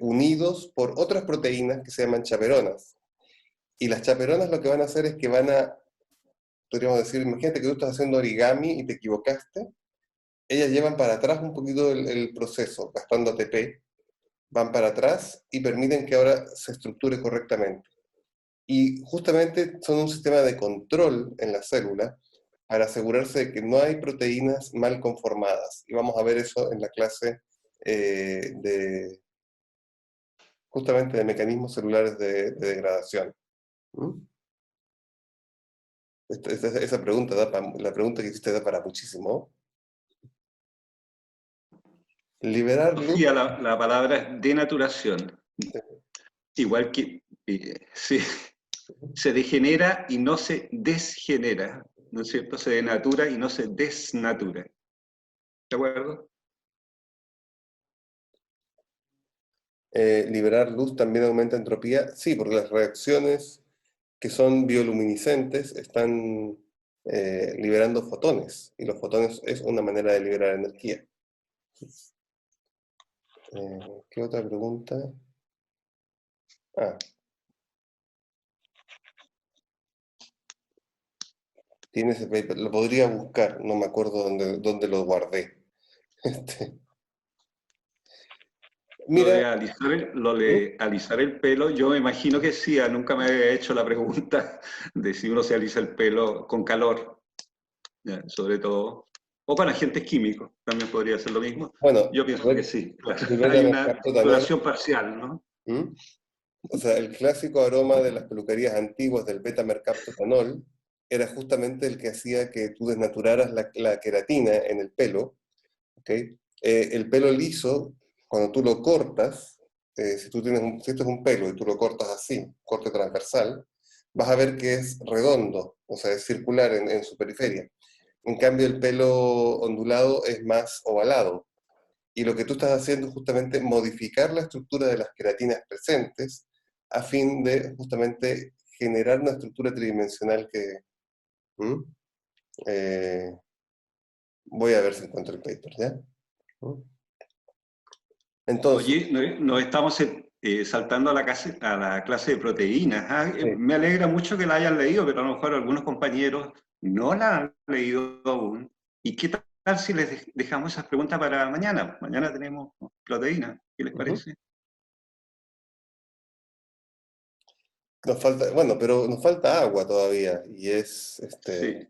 unidos por otras proteínas que se llaman chaperonas. Y las chaperonas lo que van a hacer es que van a, podríamos decir, imagínate que tú estás haciendo origami y te equivocaste, ellas llevan para atrás un poquito el proceso, gastando ATP, van para atrás y permiten que ahora se estructure correctamente. Y justamente son un sistema de control en la célula para asegurarse de que no hay proteínas mal conformadas. Y vamos a ver eso en la clase justamente de mecanismos celulares de degradación. Esa pregunta la pregunta que hiciste da para muchísimo. Liberar luz. Sofía, la palabra es denaturación. Igual que se degenera y no se desgenera, ¿no es cierto? Se denatura y no se desnatura. ¿De acuerdo? Liberar luz también aumenta entropía. Sí, porque las reacciones que son bioluminiscentes están liberando fotones, y los fotones es una manera de liberar energía. ¿Qué otra pregunta? Ah. Tiene ese paper, lo podría buscar, no me acuerdo dónde lo guardé. Mira, Lo de alisar el pelo, yo me imagino que sí, nunca me había hecho la pregunta de si uno se alisa el pelo con calor, ya, sobre todo. O para agentes químicos, también podría ser lo mismo. bueno, Yo pienso que sí. el Hay una beta-mercaptotanol, duración parcial, ¿no? o sea, el clásico aroma de las peluquerías antiguas del beta-mercaptotanol era justamente el que hacía que tú desnaturaras la queratina en el pelo, ¿ok? El pelo liso, cuando tú lo cortas, si esto es un pelo y tú lo cortas así, corte transversal, vas a ver que es redondo, o sea, es circular en su periferia. En cambio, el pelo ondulado es más ovalado. Y lo que tú estás haciendo es justamente modificar la estructura de las queratinas presentes a fin de justamente generar una estructura tridimensional que... ¿Mm? Voy a ver si encuentro el paper, ¿ya? ¿Mm? Entonces... Oye, nos estamos saltando a la clase de proteínas. ¿Ah? Sí. Me alegra mucho que la hayan leído, pero a lo mejor algunos compañeros no la han leído aún. ¿Y qué tal si les dejamos esas preguntas para mañana? Mañana tenemos proteínas. ¿Qué les parece? Nos falta, bueno, pero nos falta agua todavía, y es Sí.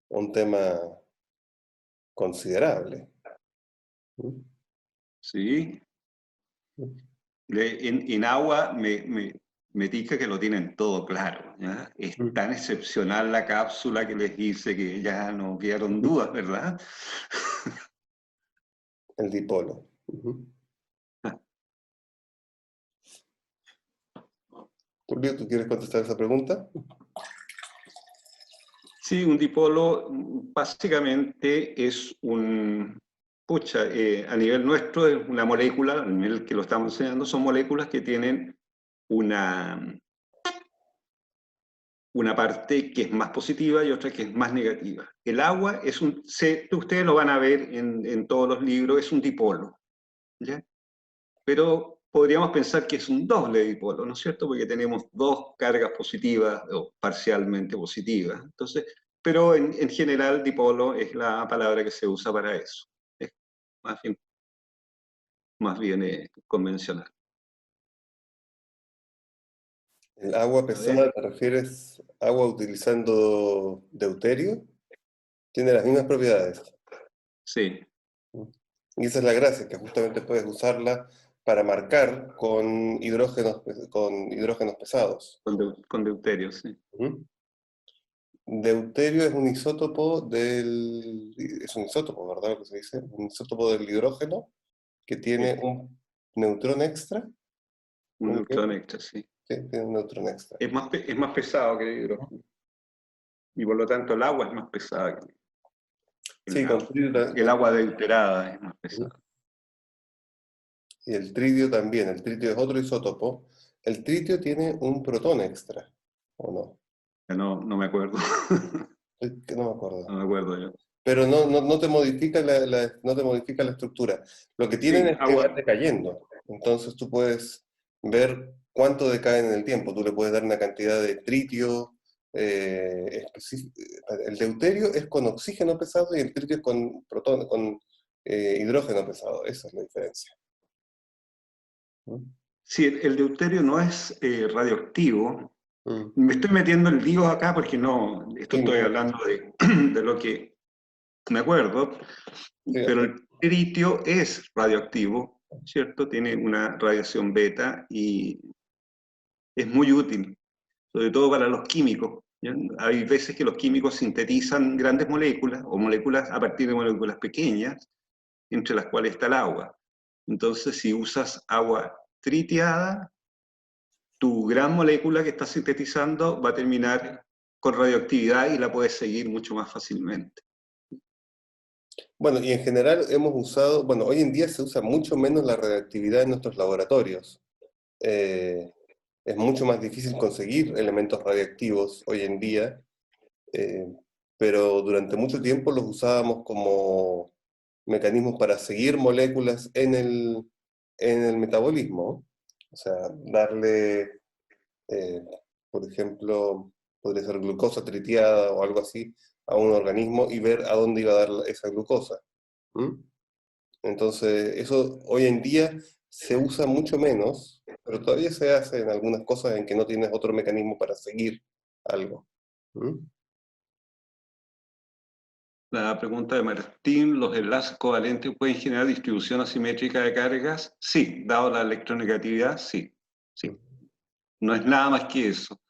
un tema considerable. Sí. En agua me dice que lo tienen todo claro, ¿ya? Es tan excepcional la cápsula que les dice que ya no quedaron dudas, ¿verdad? El dipolo. Tulio, ¿tú quieres contestar esa pregunta? Sí, un dipolo básicamente es a nivel nuestro es una molécula, a nivel que lo estamos enseñando, son moléculas que tienen una parte que es más positiva y otra que es más negativa. El agua es ustedes lo van a ver en todos los libros, es un dipolo, ¿ya? Pero podríamos pensar que es un doble dipolo, ¿no es cierto? Porque tenemos dos cargas positivas o parcialmente positivas. Entonces, pero en general dipolo es la palabra que se usa para eso. Es más bien convencional. ¿El agua pesada te refieres agua utilizando deuterio? Tiene las mismas propiedades. Sí. Y esa es la gracia, que justamente puedes usarla para marcar con hidrógenos pesados. Con deuterio, sí. Deuterio es un isótopo es un isótopo, ¿verdad? Lo que se dice, un isótopo del hidrógeno que tiene un neutrón extra. Un neutrón extra, sí. Sí, tiene un neutrón extra. Es más pesado que el hidrógeno. Y por lo tanto el agua es más pesada que Sí, el agua deuterada es más pesada. Y el tridio también. El tritio es otro isótopo. El tritio tiene un protón extra, ¿o no? No me acuerdo. No me acuerdo. No me acuerdo yo. Pero no te modifica no te modifica la estructura. Lo que tienen Sí, es que va decayendo. Entonces tú puedes ver cuánto decaen en el tiempo. Tú le puedes dar una cantidad de tritio específica. El deuterio es con oxígeno pesado y el tritio es con hidrógeno pesado. Esa es la diferencia. Sí, el deuterio no es radioactivo. Mm. Me estoy metiendo el lío acá porque Sí, estoy hablando de lo que me acuerdo, sí, pero el tritio es radioactivo, ¿cierto? Tiene una radiación beta y es muy útil, sobre todo para los químicos. ¿Ya? Hay veces que los químicos sintetizan grandes moléculas o moléculas a partir de moléculas pequeñas entre las cuales está el agua. Entonces, si usas agua tritiada, tu gran molécula que estás sintetizando va a terminar con radioactividad y la puedes seguir mucho más fácilmente. Bueno, y en general hemos usado, bueno, hoy en día se usa mucho menos la radioactividad en nuestros laboratorios. Es mucho más difícil conseguir elementos radioactivos hoy en día, eh, pero durante mucho tiempo los usábamos como mecanismos para seguir moléculas en el metabolismo. O sea, darle, eh, por ejemplo, podría ser glucosa tritiada o algo así a un organismo y ver a dónde iba a dar esa glucosa. ¿Mm? Entonces, eso hoy en día se usa mucho menos, pero todavía se hace en algunas cosas en que no tienes otro mecanismo para seguir algo. ¿Mm? La pregunta de Martín, ¿los enlaces covalentes pueden generar distribución asimétrica de cargas? Sí, dado la electronegatividad, sí. No es nada más que eso.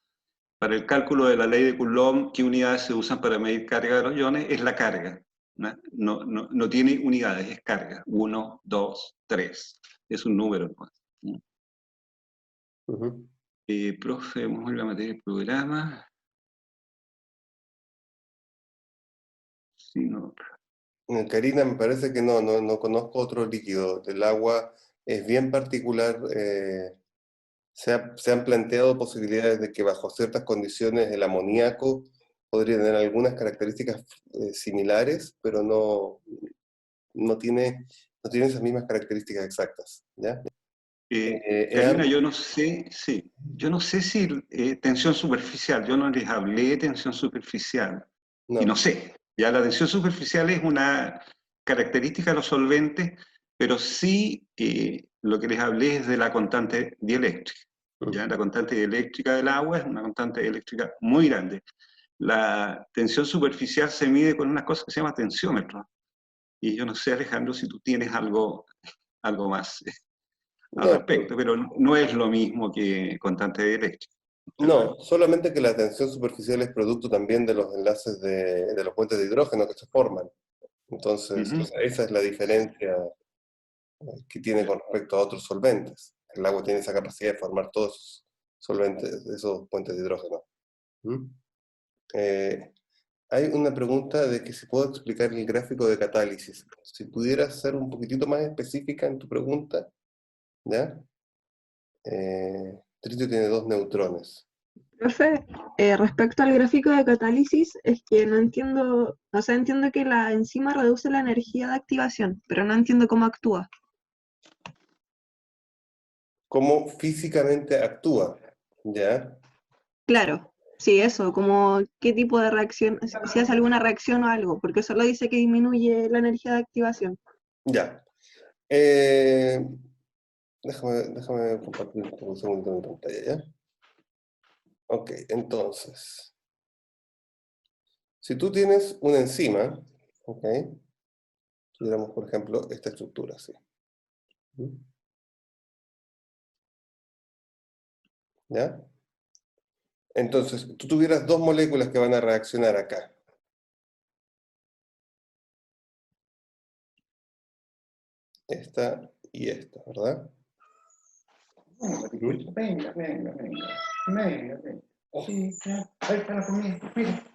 Para el cálculo de la ley de Coulomb, ¿qué unidades se usan para medir carga de los iones? Es la carga. No tiene unidades, es carga. 1, 2, 3. Es un número nomás. Ujú. Profe, vamos a ver la materia del programa. Sí, no. Karina, me parece que no conozco otro líquido. El agua es bien particular. Se han planteado posibilidades de que bajo ciertas condiciones el amoníaco podría tener algunas características similares, pero no tiene esas mismas características exactas. ¿Ya? Karina, yo no sé, sí, yo no sé si tensión superficial, yo no les hablé de tensión superficial, y no sé, ya la tensión superficial es una característica de los solventes, pero sí lo que les hablé es de la constante dieléctrica, ya la constante dieléctrica del agua es una constante dieléctrica muy grande. La tensión superficial se mide con una cosa que se llama tensiómetro, y yo no sé, Alejandro, si tú tienes algo más al No, respecto, pero no es lo mismo que constante dieléctrica. no, solamente que la tensión superficial es producto también de los enlaces de los puentes de hidrógeno que se forman. Entonces, esa es la diferencia que tiene con respecto a otros solventes. El agua tiene esa capacidad de formar todos esos solventes, esos puentes de hidrógeno. ¿Mm? Hay una pregunta de que si puedo explicar el gráfico de catálisis. Si pudieras ser un poquitito más específica en tu pregunta, ¿ya? Tritio tiene 2 neutrones. Profe, respecto al gráfico de catálisis, es que no entiendo, o sea, entiendo que la enzima reduce la energía de activación, pero no entiendo cómo actúa. ¿Cómo físicamente actúa? ¿Ya? Claro, sí, eso, como qué tipo de reacción, si hace alguna reacción o algo, porque solo dice que disminuye la energía de activación. Ya. Déjame compartir un segundo mi pantalla, ¿ya? Ok, entonces, si tú tienes una enzima, ok, tuviéramos, por ejemplo, esta estructura, así. ¿Ya? Entonces, tú tuvieras 2 moléculas que van a reaccionar acá. Esta y esta, ¿verdad? Venga. Sí, ya, ahí está la comida, mira.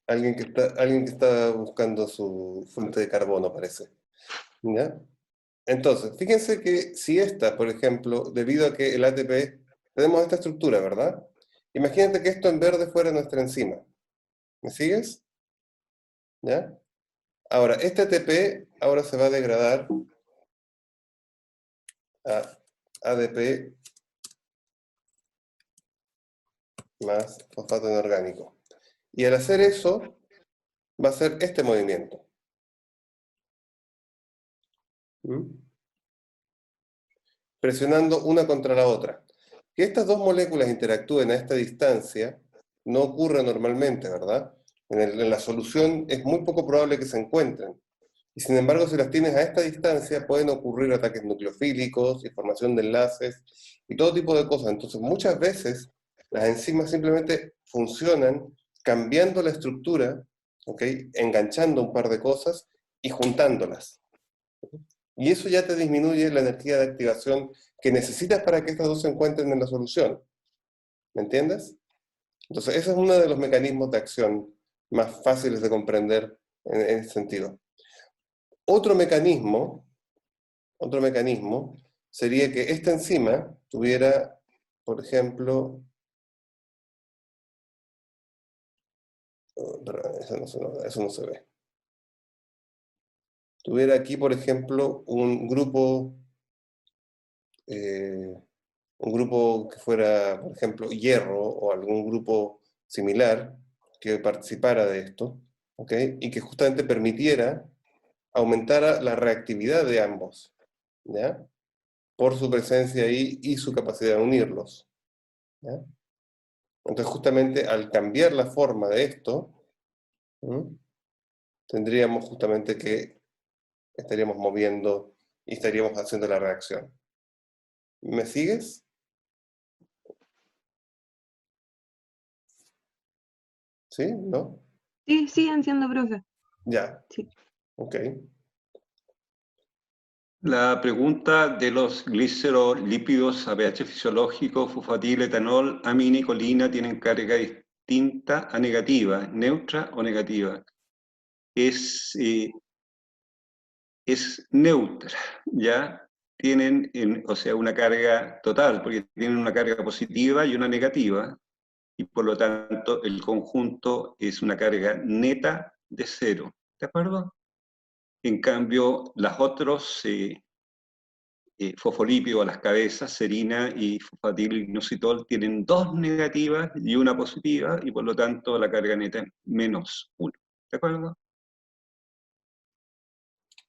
Alguien que está buscando su fuente de carbono, parece. ¿Ya? Entonces, fíjense que si esta, por ejemplo, debido a que el ATP, tenemos esta estructura, ¿verdad? Imagínate que esto en verde fuera nuestra enzima. ¿Me sigues? ¿Ya? Ahora, este ATP ahora se va a degradar a ADP más fosfato inorgánico. Y al hacer eso, va a hacer este movimiento. Presionando una contra la otra. Que estas 2 moléculas interactúen a esta distancia no ocurre normalmente, ¿verdad? En la solución es muy poco probable que se encuentren. Y sin embargo, si las tienes a esta distancia, pueden ocurrir ataques nucleofílicos y formación de enlaces y todo tipo de cosas. Entonces, muchas veces las enzimas simplemente funcionan cambiando la estructura, ¿ok? Enganchando un par de cosas y juntándolas. Y eso ya te disminuye la energía de activación que necesitas para que estas dos se encuentren en la solución. ¿Me entiendes? Entonces, ese es uno de los mecanismos de acción más fáciles de comprender en ese sentido. Otro mecanismo sería que esta enzima tuviera, por ejemplo, perdón, eso no se ve. Tuviera aquí, por ejemplo, un grupo que fuera, por ejemplo, hierro o algún grupo similar que participara de esto, ¿ok? Y que justamente permitiera aumentar la reactividad de ambos, ¿ya? Por su presencia ahí y su capacidad de unirlos, ¿ya? Entonces, justamente al cambiar la forma de esto, ¿m? Tendríamos justamente que estaríamos moviendo y estaríamos haciendo la reacción. ¿Me sigues? ¿Sí? ¿No? Sí, sí, entiendo, profe. Ya. Sí. Ok. La pregunta de los glicerolípidos a pH fisiológico, fosfatil, etanol, aminicolina, tienen carga distinta a negativa, neutra o negativa. Es neutra, ¿ya? Tienen, o sea, una carga total, porque tienen una carga positiva y una negativa, y por lo tanto el conjunto es una carga neta de 0, ¿de acuerdo? En cambio, las otros fosfolípidos, las cabezas, serina y fosfatilinositol, tienen 2 negativas y una positiva, y por lo tanto la carga neta es -1, ¿de acuerdo?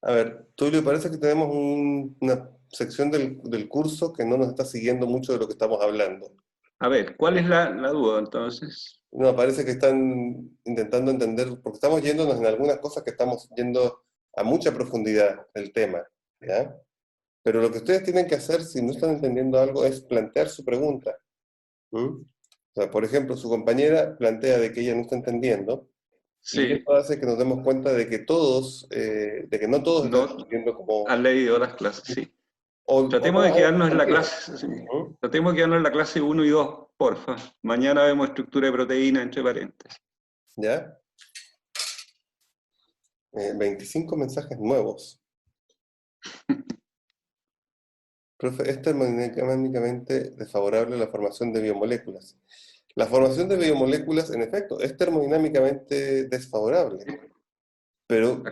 A ver, Tulio, parece que tenemos una sección del curso que no nos está siguiendo mucho de lo que estamos hablando. A ver, ¿cuál es la duda entonces? No, parece que están intentando entender, porque estamos yéndonos en algunas cosas que estamos yendo a mucha profundidad del tema, ¿ya? Pero lo que ustedes tienen que hacer, si no están entendiendo algo, es plantear su pregunta. O sea, por ejemplo, su compañera plantea de que ella no está entendiendo, y Sí, esto hace que nos demos cuenta de que todos, de que no todos están no entendiendo como... han leído las clases, sí. O no Tratemos de las han quedarnos en la entendido. clase, sí. Tratemos de quedarnos en la clase 1 y 2, porfa. Mañana vemos estructura de proteína entre paréntesis. ¿Ya? 25 mensajes nuevos. Profe, es termodinámicamente desfavorable la formación de biomoléculas. La formación de biomoléculas, en efecto, es termodinámicamente desfavorable. Pero,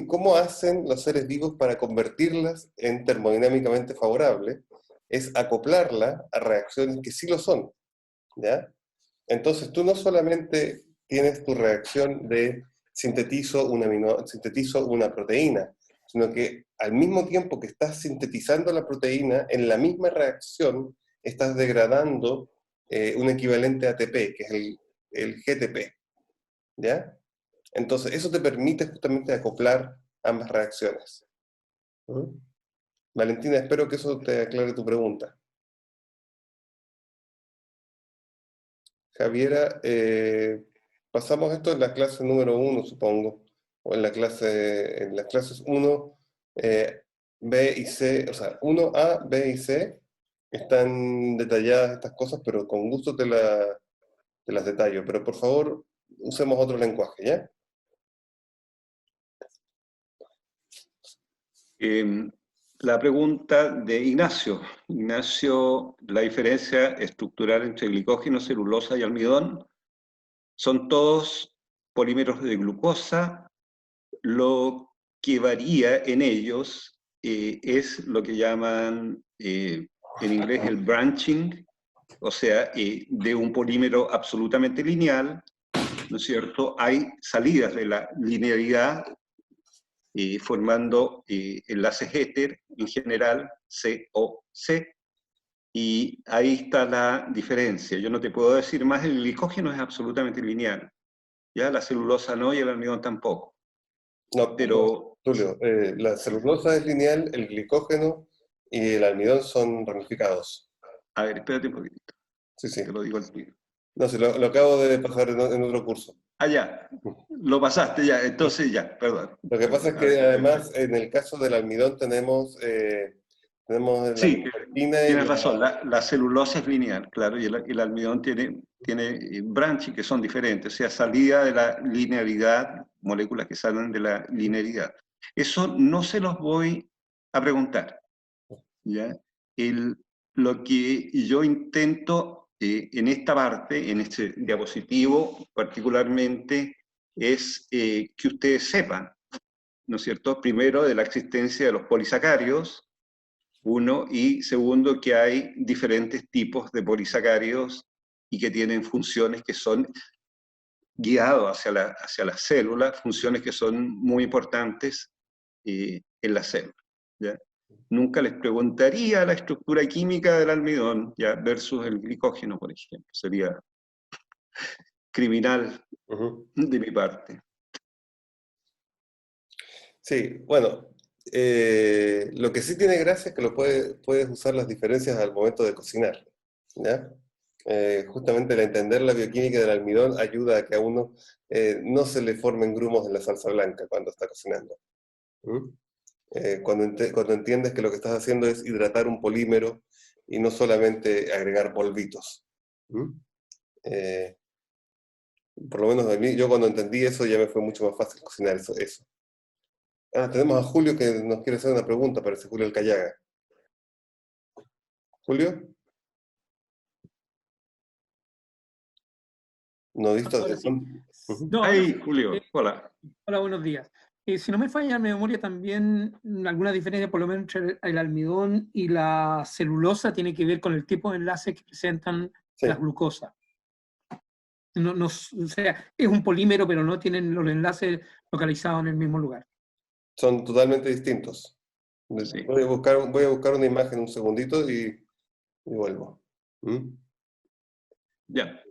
¿cómo hacen los seres vivos para convertirlas en termodinámicamente favorables? Es acoplarla a reacciones que sí lo son, ¿ya? Entonces, tú no solamente tienes tu reacción de sintetizo una proteína, sino que al mismo tiempo que estás sintetizando la proteína, en la misma reacción estás degradando un equivalente ATP, que es el GTP, ¿ya? Entonces, eso te permite justamente acoplar ambas reacciones. ¿Mm? Valentina, espero que eso te aclare tu pregunta. Javiera, pasamos esto en la clase número 1, supongo, o en las clases 1, B y C, o sea, 1A, B y C, están detalladas estas cosas, pero con gusto te las detallo. Pero por favor, usemos otro lenguaje, ¿ya? La pregunta de Ignacio. Ignacio, la diferencia estructural entre glicógeno, celulosa y almidón son todos polímeros de glucosa. Lo que varía en ellos es lo que llaman en inglés el branching, o sea, de un polímero absolutamente lineal, ¿no es cierto? Hay salidas de la linealidad formando enlaces éter, en general C-O-C, y ahí está la diferencia. Yo no te puedo decir más, el glicógeno es absolutamente lineal, ya la celulosa no y el almidón tampoco. No, pero Tulio, la celulosa es lineal, el glicógeno y el almidón son ramificados. a ver, espérate un poquitito, Sí, sí. te lo digo al tiro. No, sí, lo acabo de pasar en otro curso. Ah, ya, lo pasaste ya, entonces ya, perdón. Lo que pasa es A que ver, además en el caso del almidón tenemos la sí, pectina y tienes razón, la celulosa es lineal, claro, y el almidón tiene branching que son diferentes, o sea, salida de la linealidad, moléculas que salen de la linealidad. Eso no se los voy a preguntar, ¿ya? Lo que yo intento en esta parte, en este diapositivo particularmente, es que ustedes sepan, ¿no es cierto? Primero, de la existencia de los polisacáridos, uno, y segundo, que hay diferentes tipos de polisacáridos y que tienen funciones que son guiados hacia la célula, funciones que son muy importantes en la célula, ¿ya? Nunca les preguntaría la estructura química del almidón, ¿ya? Versus el glicógeno, por ejemplo. Sería criminal de mi parte. Sí, bueno, lo que sí tiene gracia es que puedes usar las diferencias al momento de cocinar, ¿ya? Justamente el entender la bioquímica del almidón ayuda a que a uno no se le formen grumos en la salsa blanca cuando está cocinando. ¿Mm? Cuando entiendes que lo que estás haciendo es hidratar un polímero y no solamente agregar polvitos. ¿Mm? Eh, por lo menos a mí, yo cuando entendí eso ya me fue mucho más fácil cocinar eso. Ah, tenemos a Julio que nos quiere hacer una pregunta, parece Julio Alcayaga. ¿Julio? No visto. Ahora sí. Uh-huh. Hey, Julio, hola. Hola, buenos días. Si no me falla la memoria, también alguna diferencia, por lo menos entre el almidón y la celulosa, tiene que ver con el tipo de enlaces que presentan Sí. las glucosas. O sea, es un polímero, pero no tienen los enlaces localizados en el mismo lugar. Son totalmente distintos. Sí. Voy a buscar una imagen un segundito y vuelvo. ¿Mm? Ya.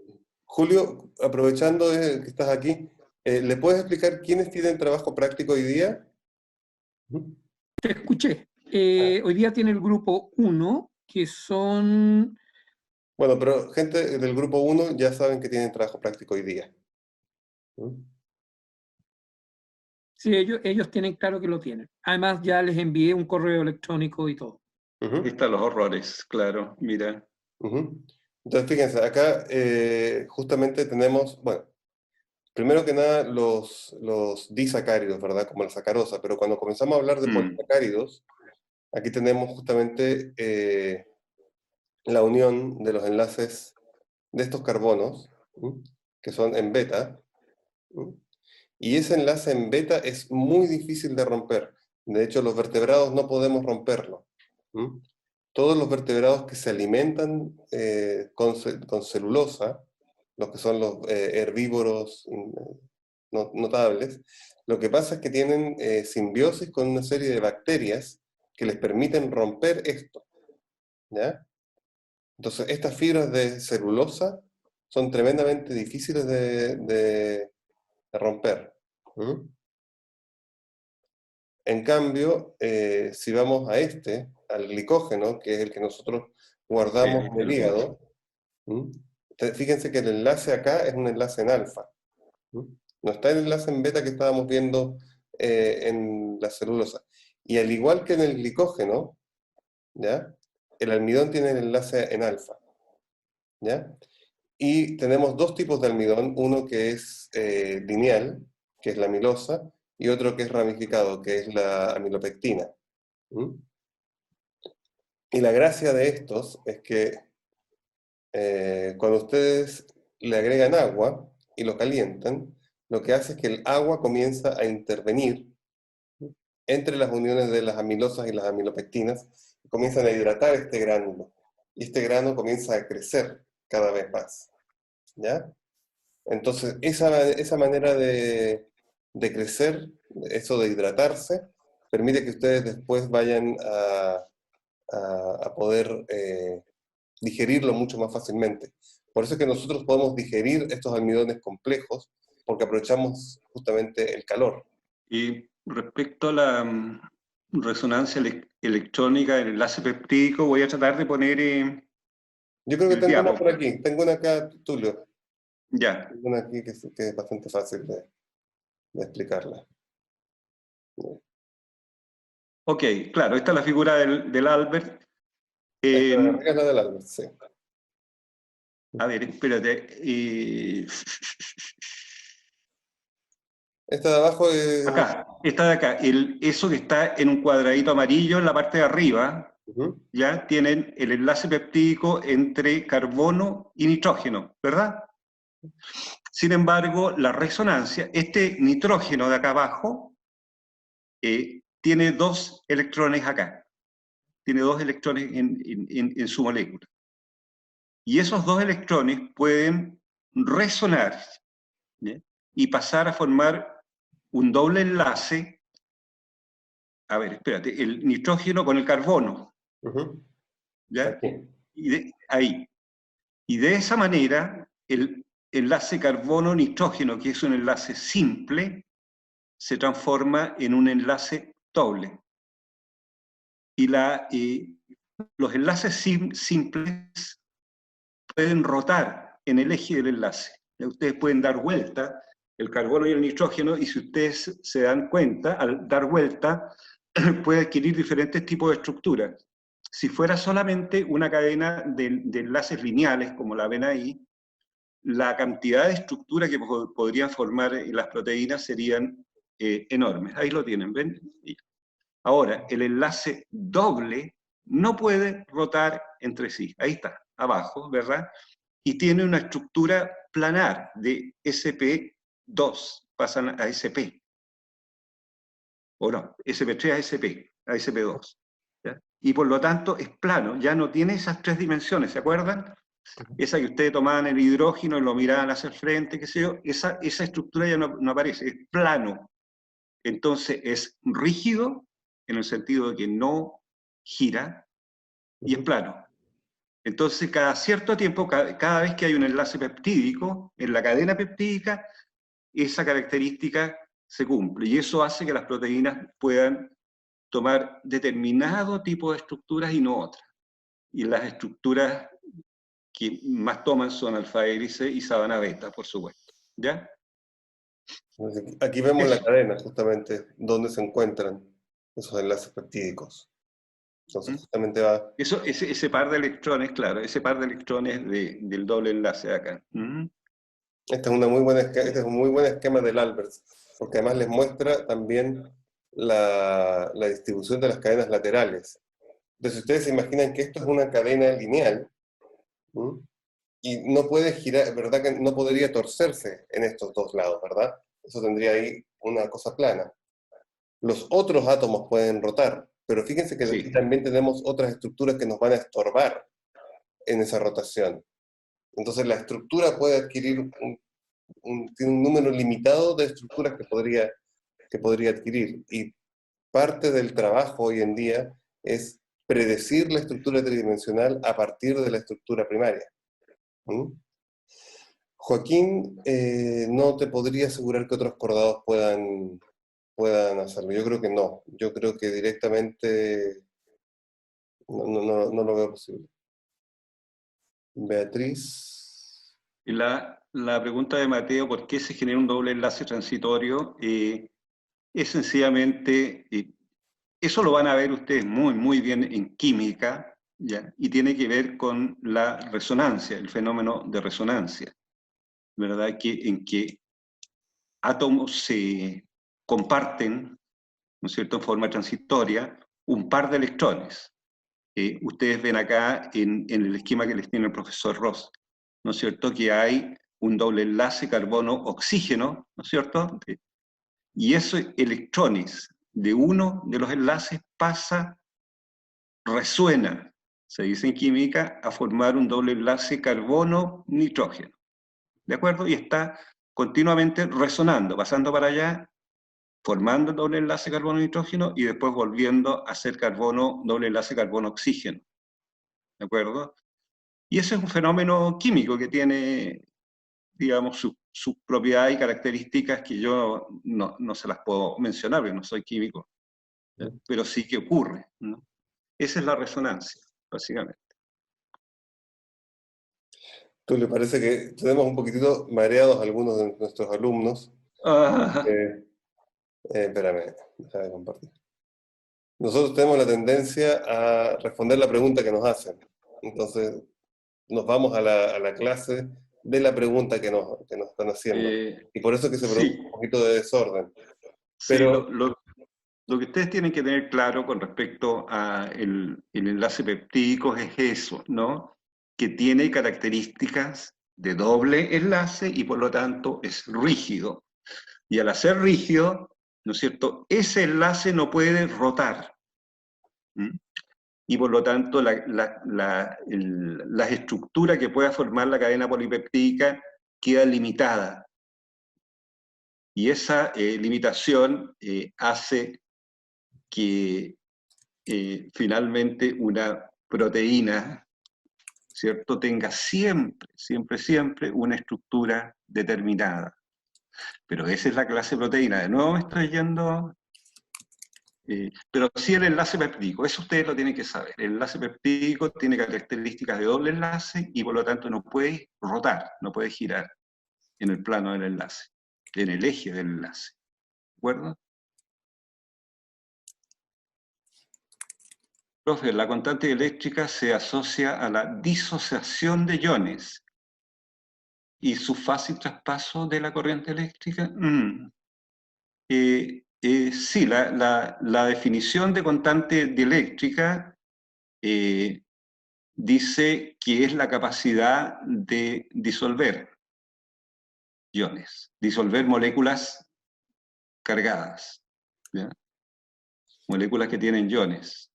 Julio, aprovechando que estás aquí, ¿le puedes explicar quiénes tienen trabajo práctico hoy día? Te escuché. Hoy día tiene el grupo 1, que son... Bueno, pero gente del grupo 1 ya saben que tienen trabajo práctico hoy día. ¿Mm? Sí, ellos tienen claro que lo tienen. Además, ya les envié un correo electrónico y todo. Uh-huh. Ahí están los horrores, claro, mira. Uh-huh. Entonces, fíjense, acá justamente tenemos, bueno, primero que nada los disacáridos, ¿verdad? Como la sacarosa, pero cuando comenzamos a hablar de polisacáridos, aquí tenemos justamente la unión de los enlaces de estos carbonos, que son en beta, y ese enlace en beta es muy difícil de romper. De hecho, los vertebrados no podemos romperlo. Todos los vertebrados que se alimentan con celulosa, los que son los herbívoros notables, lo que pasa es que tienen simbiosis con una serie de bacterias que les permiten romper esto, ¿ya? Entonces, estas fibras de celulosa son tremendamente difíciles de romper. En cambio, si vamos a al glicógeno, que es el que nosotros guardamos en el hígado, fíjense que el enlace acá es un enlace en alfa. No está el enlace en beta que estábamos viendo en la celulosa. Y al igual que en el glicógeno, ¿ya? El almidón tiene el enlace en alfa, ¿ya? Y tenemos dos tipos de almidón, uno que es lineal, que es la amilosa, y otro que es ramificado, que es la amilopectina. Y la gracia de estos es que cuando ustedes le agregan agua y lo calientan, lo que hace es que el agua comienza a intervenir entre las uniones de las amilosas y las amilopectinas, y comienzan a hidratar este gránulo. Y este grano comienza a crecer cada vez más. ¿Ya? Entonces, esa manera de crecer, eso de hidratarse, permite que ustedes después vayan a poder digerirlo mucho más fácilmente. Por eso es que nosotros podemos digerir estos almidones complejos, porque aprovechamos justamente el calor. Y respecto a la resonancia electrónica del enlace peptídico, voy a tratar de poner Yo creo que el tengo una diapo. por aquí. Tengo una acá, Tulio. Ya. Tengo una aquí que es bastante fácil de explicarla. Ok, claro, esta es la figura del Albert. Esta de arriba es la del Albert, sí. A ver, espérate. Esta de abajo es... Acá, esta de acá. Eso que está en un cuadradito amarillo en la parte de arriba, ya tienen el enlace peptídico entre carbono y nitrógeno, ¿verdad? Sin embargo, la resonancia, este nitrógeno de acá abajo, tiene 2 electrones acá. Tiene 2 electrones en su molécula. Y esos 2 electrones pueden resonar, ¿ya? Y pasar a formar un doble enlace. A ver, espérate, el nitrógeno con el carbono. ¿Ya? Ahí. Y de esa manera, el enlace carbono-nitrógeno, que es un enlace simple, se transforma en un enlace doble. Y los enlaces simples pueden rotar en el eje del enlace. Ustedes pueden dar vuelta el carbono y el nitrógeno, y si ustedes se dan cuenta, al dar vuelta, puede adquirir diferentes tipos de estructuras. Si fuera solamente una cadena de enlaces lineales, como la ven ahí, la cantidad de estructuras que podrían formar las proteínas serían enormes. Ahí lo tienen, ¿ven? Ahora, el enlace doble no puede rotar entre sí. Ahí está, abajo, ¿verdad? Y tiene una estructura planar de sp2, pasan a sp. O no, sp3 a sp2. ¿Ya? Y por lo tanto es plano, ya no tiene esas 3 dimensiones, ¿se acuerdan? Esa que ustedes tomaban el hidrógeno y lo miraban hacia el frente, qué sé yo, esa estructura ya no aparece, es plano. Entonces es rígido, en el sentido de que no gira, y es plano. Entonces, cada cierto tiempo, cada vez que hay un enlace peptídico, en la cadena peptídica, esa característica se cumple. Y eso hace que las proteínas puedan tomar determinado tipo de estructuras y no otras. Y las estructuras que más toman son alfa-hélice y sabana beta, por supuesto. ¿Ya? Aquí vemos la cadena, justamente, donde se encuentran esos enlaces peptídicos. Entonces, justamente va... Ese par de electrones, claro, ese par de electrones del doble enlace de acá. Este es un muy buen esquema del Albert, porque además les muestra también la distribución de las cadenas laterales. Entonces, ustedes se imaginan que esto es una cadena lineal, y no puede girar, ¿verdad? Que no podría torcerse en estos dos lados, ¿verdad? Eso tendría ahí una cosa plana. Los otros átomos pueden rotar, pero fíjense que aquí también tenemos otras estructuras que nos van a estorbar en esa rotación. Entonces la estructura puede adquirir tiene un número limitado de estructuras que podría adquirir. Y parte del trabajo hoy en día es predecir la estructura tridimensional a partir de la estructura primaria. Joaquín, no te podría asegurar que otros cordados puedan hacerlo. Yo creo que no. Yo creo que directamente no lo veo posible. Beatriz. La pregunta de Mateo, ¿por qué se genera un doble enlace transitorio? Es sencillamente, eso lo van a ver ustedes muy bien en química, ¿ya? Y tiene que ver con la resonancia, el fenómeno de resonancia, ¿verdad? En que átomos se comparten, ¿no es cierto?, en forma transitoria, un par de electrones. Ustedes ven acá en el esquema que les tiene el profesor Ross, ¿no es cierto?, que hay un doble enlace carbono-oxígeno, ¿no es cierto?, y esos electrones de uno de los enlaces resuena, se dice en química, a formar un doble enlace carbono-nitrógeno, ¿de acuerdo? Y está continuamente resonando, pasando para allá, formando el doble enlace carbono-nitrógeno y después volviendo a hacer doble enlace carbono-oxígeno, ¿de acuerdo? Y ese es un fenómeno químico que tiene, digamos, sus sus propiedades y características que yo no se las puedo mencionar, porque no soy químico, pero sí que ocurre, ¿no? Esa es la resonancia, básicamente. ¿Tú le parece que tenemos un poquitito mareados a algunos de nuestros alumnos? Ah, Espérame, déjame compartir. Nosotros tenemos la tendencia a responder la pregunta que nos hacen. Entonces, nos vamos a la clase de la pregunta que nos están haciendo. Y por eso es que se produce sí, un poquito de desorden. sí, Pero, lo que ustedes tienen que tener claro con respecto a el enlace peptídico es eso, ¿no? Que tiene características de doble enlace y por lo tanto es rígido. Y al ser rígido, ¿no es cierto?, ese enlace no puede rotar. ¿Mm? Y por lo tanto la estructura que pueda formar la cadena polipeptídica queda limitada. Y esa limitación hace que finalmente una proteína, ¿cierto?, tenga siempre una estructura determinada. Pero esa es la clase proteína. De nuevo me estoy yendo... pero sí el enlace peptídico, eso ustedes lo tienen que saber. El enlace peptídico tiene características de doble enlace y por lo tanto no puede rotar, no puede girar en el plano del enlace, en el eje del enlace. ¿De acuerdo? Profe, la constante eléctrica se asocia a la disociación de iones y su fácil traspaso de la corriente eléctrica. Sí, la definición de constante dieléctrica dice que es la capacidad de disolver iones, disolver moléculas cargadas, ¿ya? Moléculas que tienen iones.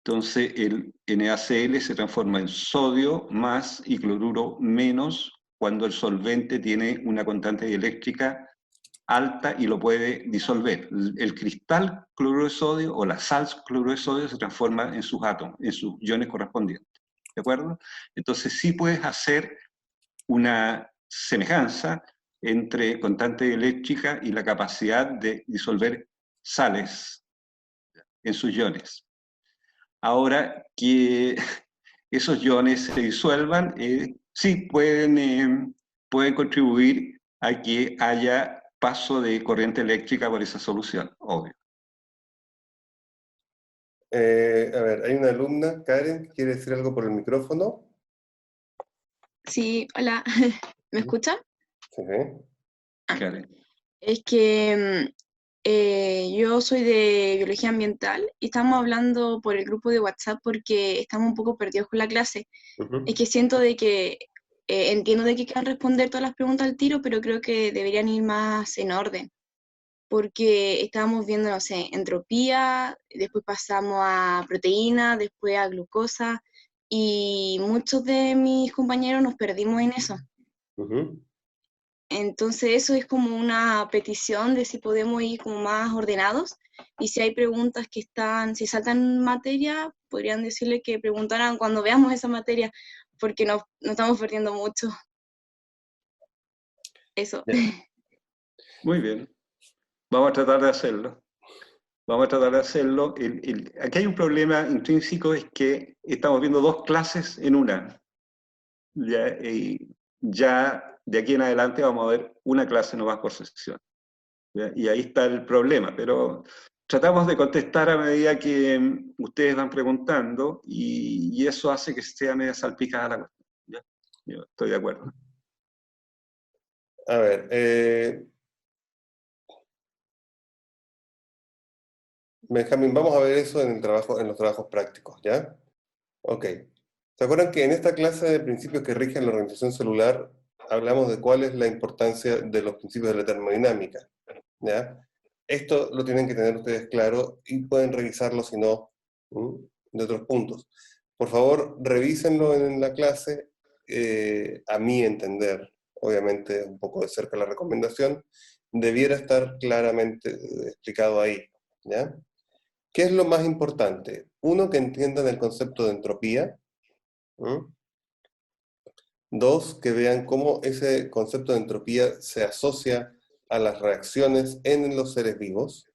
Entonces el NaCl se transforma en sodio más y cloruro menos cuando el solvente tiene una constante dieléctrica alta y lo puede disolver. El cristal cloruro de sodio o la sal cloruro de sodio se transforma en sus átomos, en sus iones correspondientes. ¿De acuerdo? Entonces sí puedes hacer una semejanza entre constante eléctrica y la capacidad de disolver sales en sus iones. Ahora que esos iones se disuelvan, sí pueden contribuir a que haya paso de corriente eléctrica por esa solución, obvio. a ver, hay una alumna, Karen, que quiere decir algo por el micrófono. Sí, hola, ¿me escuchan? Sí. Karen. Es que yo soy de biología ambiental y estamos hablando por el grupo de WhatsApp porque estamos un poco perdidos con la clase. Es que siento de que entiendo de que quieran responder todas las preguntas al tiro, pero creo que deberían ir más en orden. Porque estábamos viendo, no sé, entropía, después pasamos a proteína, después a glucosa, y muchos de mis compañeros nos perdimos en eso. Entonces eso es como una petición de si podemos ir como más ordenados, y si hay preguntas que si saltan materia, podrían decirle que preguntaran cuando veamos esa materia, porque nos estamos perdiendo mucho. Eso. Muy bien. Vamos a tratar de hacerlo. Vamos a tratar de hacerlo. Aquí hay un problema intrínseco, es que estamos viendo dos clases en una. Ya de aquí en adelante vamos a ver una clase nomás por sección. ¿Ya? Y ahí está el problema, pero tratamos de contestar a medida que ustedes van preguntando y eso hace que sea media salpicada la cuestión. ¿Ya? Yo estoy de acuerdo. A ver, Benjamín, vamos a ver eso en los trabajos prácticos, ¿ya? Ok. ¿Se acuerdan que en esta clase de principios que rigen la organización celular hablamos de cuál es la importancia de los principios de la termodinámica? ¿Ya? Esto lo tienen que tener ustedes claro y pueden revisarlo si no, de otros puntos. Por favor, revísenlo en la clase, a mi entender, obviamente un poco de cerca la recomendación, debiera estar claramente explicado ahí, ¿ya? ¿Qué es lo más importante? Uno, que entiendan el concepto de entropía. Dos, que vean cómo ese concepto de entropía se asocia a las reacciones en los seres vivos.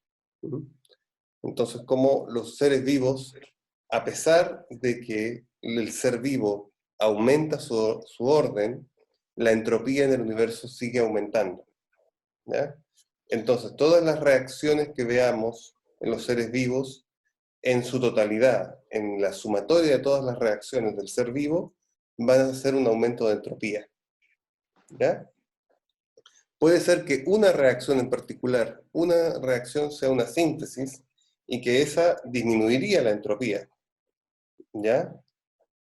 Entonces, cómo los seres vivos, a pesar de que el ser vivo aumenta su orden, la entropía en el universo sigue aumentando. ¿Ya? Entonces, todas las reacciones que veamos en los seres vivos, en su totalidad, en la sumatoria de todas las reacciones del ser vivo, van a ser un aumento de entropía. ¿Ya? Puede ser que una reacción en particular, una reacción sea una síntesis, y que esa disminuiría la entropía. ¿Ya?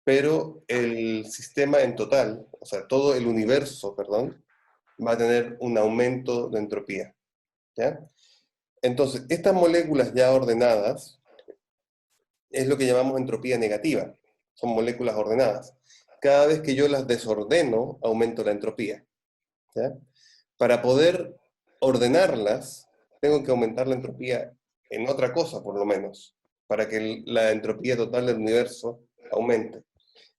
Pero el sistema en total, o sea, todo el universo, perdón, va a tener un aumento de entropía. ¿Ya? Entonces, estas moléculas ya ordenadas es lo que llamamos entropía negativa. Son moléculas ordenadas. Cada vez que yo las desordeno, aumento la entropía. ¿Ya? Para poder ordenarlas, tengo que aumentar la entropía en otra cosa, por lo menos, para que la entropía total del universo aumente.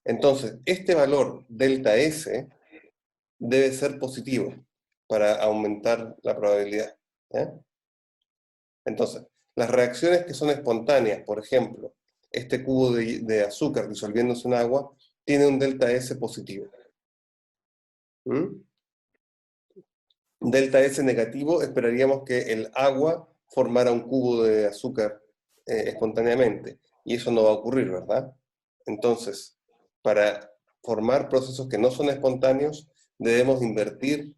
Entonces, este valor delta S debe ser positivo para aumentar la probabilidad. ¿Ya? Entonces, las reacciones que son espontáneas, por ejemplo, este cubo de azúcar disolviéndose en agua, tiene un delta S positivo. Delta S negativo, esperaríamos que el agua formara un cubo de azúcar espontáneamente, y eso no va a ocurrir, ¿verdad? Entonces, para formar procesos que no son espontáneos, debemos invertir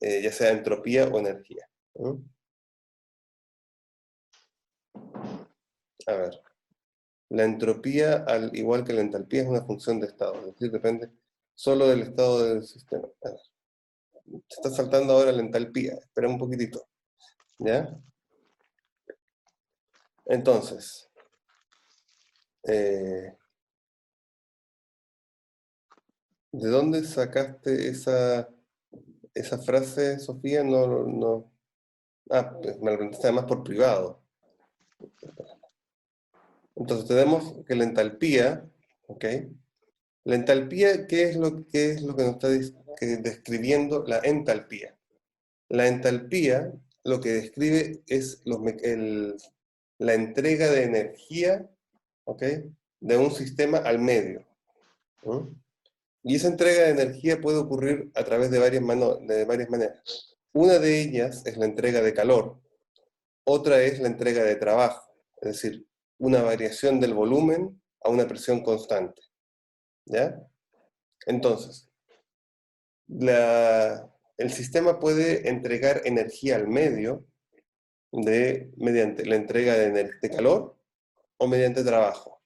ya sea entropía o energía. A ver, la entropía, al igual que la entalpía, es una función de estado, es decir, depende solo del estado del sistema. A ver, se está saltando ahora la entalpía, espera un poquitito, ¿ya? Entonces, ¿de dónde sacaste esa frase, Sofía? No. Ah, pues me lo preguntaste además por privado. Entonces tenemos que la entalpía, ¿ok? La entalpía, ¿qué es lo que nos está describiendo la entalpía? La entalpía lo que describe es la entrega de energía, ¿ok?, de un sistema al medio. Y esa entrega de energía puede ocurrir a través de varias maneras. Una de ellas es la entrega de calor, otra es la entrega de trabajo, es decir, una variación del volumen a una presión constante. ¿Ya? Entonces, el sistema puede entregar energía al medio mediante la entrega de calor o mediante trabajo.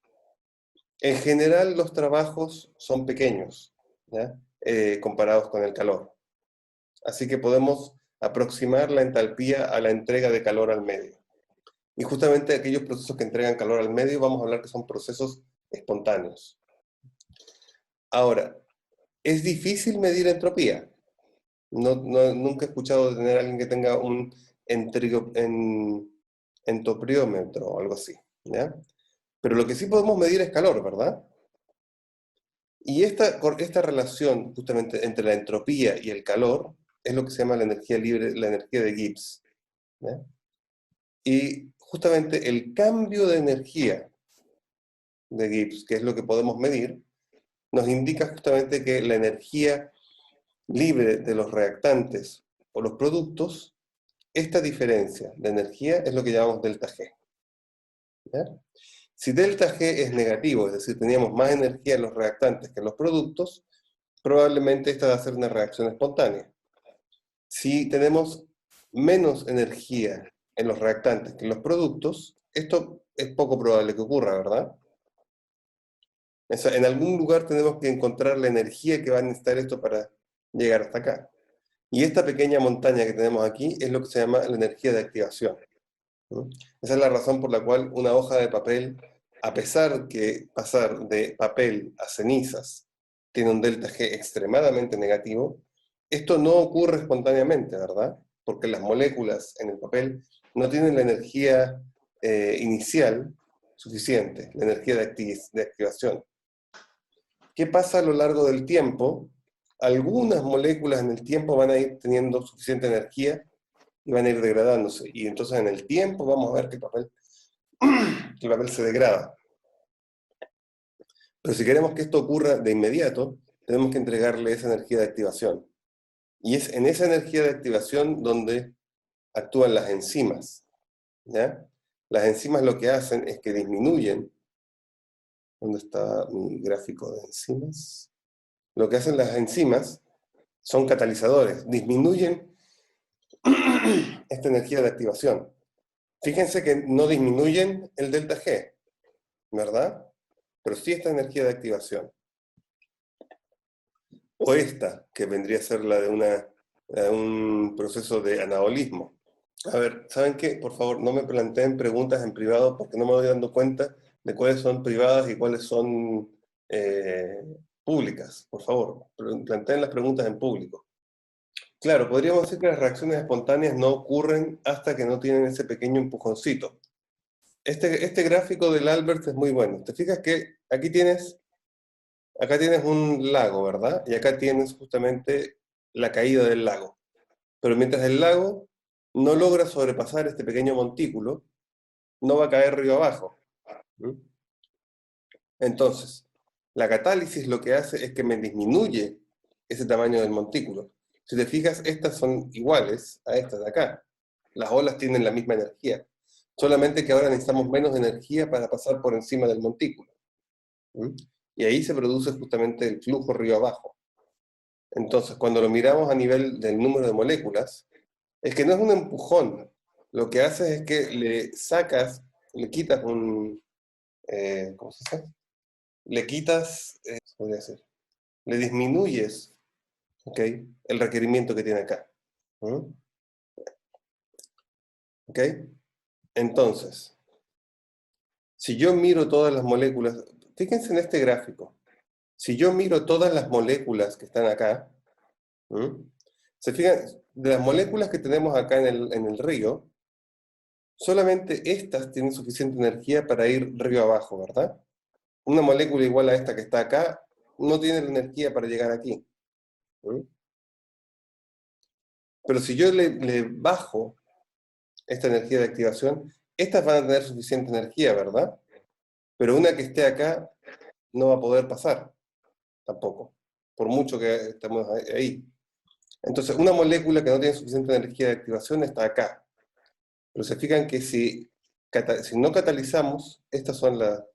En general, los trabajos son pequeños, ¿ya? Comparados con el calor. Así que podemos aproximar la entalpía a la entrega de calor al medio. Y justamente aquellos procesos que entregan calor al medio, vamos a hablar que son procesos espontáneos. Ahora, ¿es difícil medir entropía? Nunca he escuchado de tener a alguien que tenga un entopriómetro o algo así, ¿ya? Pero lo que sí podemos medir es calor, ¿verdad? Y esta relación justamente entre la entropía y el calor es lo que se llama la energía libre, la energía de Gibbs, ¿ya? Y justamente el cambio de energía de Gibbs, que es lo que podemos medir, nos indica justamente que la energía libre de los reactantes o los productos, esta diferencia de energía es lo que llamamos delta G. ¿Ya? Si delta G es negativo, es decir, teníamos más energía en los reactantes que en los productos, probablemente esta va a ser una reacción espontánea. Si tenemos menos energía en los reactantes que en los productos, esto es poco probable que ocurra, ¿verdad? O sea, en algún lugar tenemos que encontrar la energía que va a necesitar esto para llegar hasta acá. Y esta pequeña montaña que tenemos aquí es lo que se llama la energía de activación. Esa es la razón por la cual una hoja de papel, a pesar que pasar de papel a cenizas tiene un delta G extremadamente negativo, esto no ocurre espontáneamente, ¿verdad? Porque las moléculas en el papel no tienen la energía inicial suficiente, la energía de activación. ¿Qué pasa a lo largo del tiempo algunas moléculas en el tiempo van a ir teniendo suficiente energía y van a ir degradándose. Y entonces en el tiempo vamos a ver que el papel se degrada. Pero si queremos que esto ocurra de inmediato, tenemos que entregarle esa energía de activación. Y es en esa energía de activación donde actúan las enzimas, ¿ya? Las enzimas lo que hacen es que disminuyen. ¿Dónde está mi gráfico de enzimas? Lo que hacen las enzimas son catalizadores, disminuyen esta energía de activación. Fíjense que no disminuyen el delta G, ¿verdad? Pero sí esta energía de activación. O esta, que vendría a ser la de un proceso de anabolismo. A ver, ¿saben qué? Por favor, no me planteen preguntas en privado porque no me voy dando cuenta de cuáles son privadas y cuáles son públicas. Por favor, planteen las preguntas en público. Claro, podríamos decir que las reacciones espontáneas no ocurren hasta que no tienen ese pequeño empujoncito. Este gráfico del Albert es muy bueno. Te fijas que acá tienes un lago, ¿verdad? Y acá tienes justamente la caída del lago. Pero mientras el lago no logra sobrepasar este pequeño montículo, no va a caer río abajo. Entonces, la catálisis lo que hace es que me disminuye ese tamaño del montículo. Si te fijas, estas son iguales a estas de acá. Las olas tienen la misma energía. Solamente que ahora necesitamos menos energía para pasar por encima del montículo. Y ahí se produce justamente el flujo río abajo. Entonces, cuando lo miramos a nivel del número de moléculas, es que no es un empujón. Lo que haces es que le quitas un... ¿cómo se dice? Le quitas, podría decir, le disminuyes, ¿ok? El requerimiento que tiene acá. ¿Ok? Entonces, si yo miro todas las moléculas, fíjense en este gráfico. Si yo miro todas las moléculas que están acá, se fijan, de las moléculas que tenemos acá en el río, solamente estas tienen suficiente energía para ir río abajo, ¿verdad? Una molécula igual a esta que está acá no tiene la energía para llegar aquí. Pero si yo le bajo esta energía de activación, estas van a tener suficiente energía, ¿verdad? Pero una que esté acá no va a poder pasar tampoco, por mucho que estemos ahí. Entonces, una molécula que no tiene suficiente energía de activación está acá. Pero se fijan que si no catalizamos, estas son la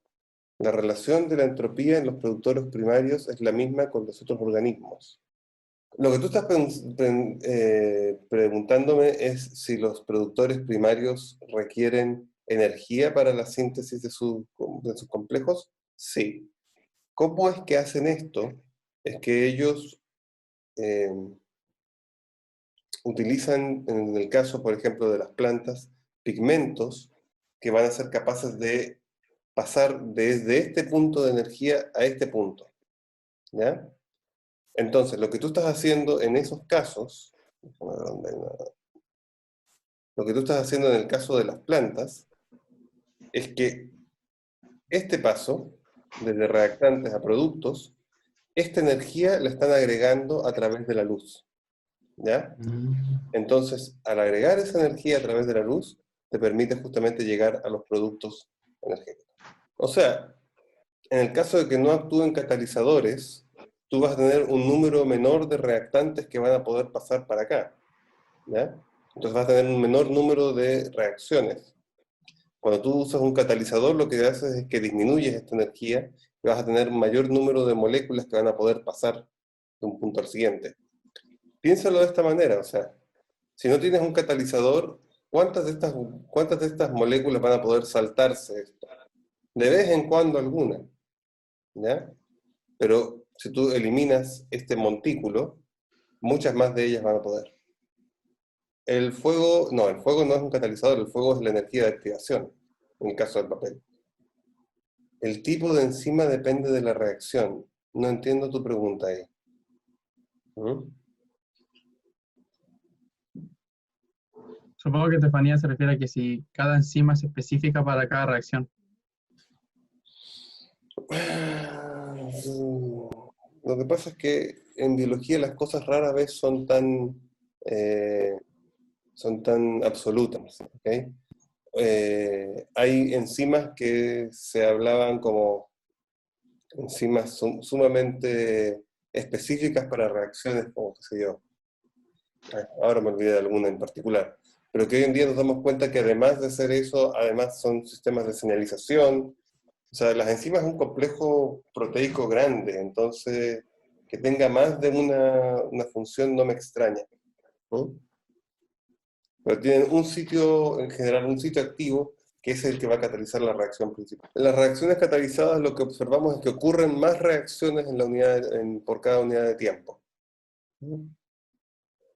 relación de la entropía en los productores primarios es la misma con los otros organismos. Lo que tú estás preguntándome es si los productores primarios requieren energía para la síntesis de sus complejos. Sí. ¿Cómo es que hacen esto? Es que ellos utilizan, en el caso, por ejemplo, de las plantas, pigmentos que van a ser capaces de pasar desde este punto de energía a este punto. ¿Ya? Entonces, lo que tú estás haciendo en esos casos, lo que tú estás haciendo en el caso de las plantas, es que este paso, desde reactantes a productos, esta energía la están agregando a través de la luz. ¿Ya? Entonces, al agregar esa energía a través de la luz, te permite justamente llegar a los productos energéticos. O sea, en el caso de que no actúen catalizadores, tú vas a tener un número menor de reactantes que van a poder pasar para acá. ¿Ya? Entonces vas a tener un menor número de reacciones. Cuando tú usas un catalizador, lo que haces es que disminuyes esta energía y vas a tener un mayor número de moléculas que van a poder pasar de un punto al siguiente. Piénsalo de esta manera, o sea, si no tienes un catalizador, ¿cuántas de estas moléculas van a poder saltarse esto? De vez en cuando alguna, ¿ya? Pero si tú eliminas este montículo, muchas más de ellas van a poder. El fuego no es un catalizador, el fuego es la energía de activación, en el caso del papel. El tipo de enzima depende de la reacción. No entiendo tu pregunta ahí. Supongo que Estefanía se refiere a que si cada enzima es específica para cada reacción. Lo que pasa es que en biología las cosas rara vez son tan absolutas, ¿ok? Hay enzimas que se hablaban como enzimas sumamente específicas para reacciones como, qué sé yo, ahora me olvidé de alguna en particular, pero que hoy en día nos damos cuenta que además de ser eso, además son sistemas de señalización. O sea, las enzimas es un complejo proteico grande, entonces que tenga más de una función no me extraña, ¿no? Pero tienen un sitio, en general, un sitio activo, que es el que va a catalizar la reacción principal. En las reacciones catalizadas lo que observamos es que ocurren más reacciones en la unidad, por cada unidad de tiempo. Eso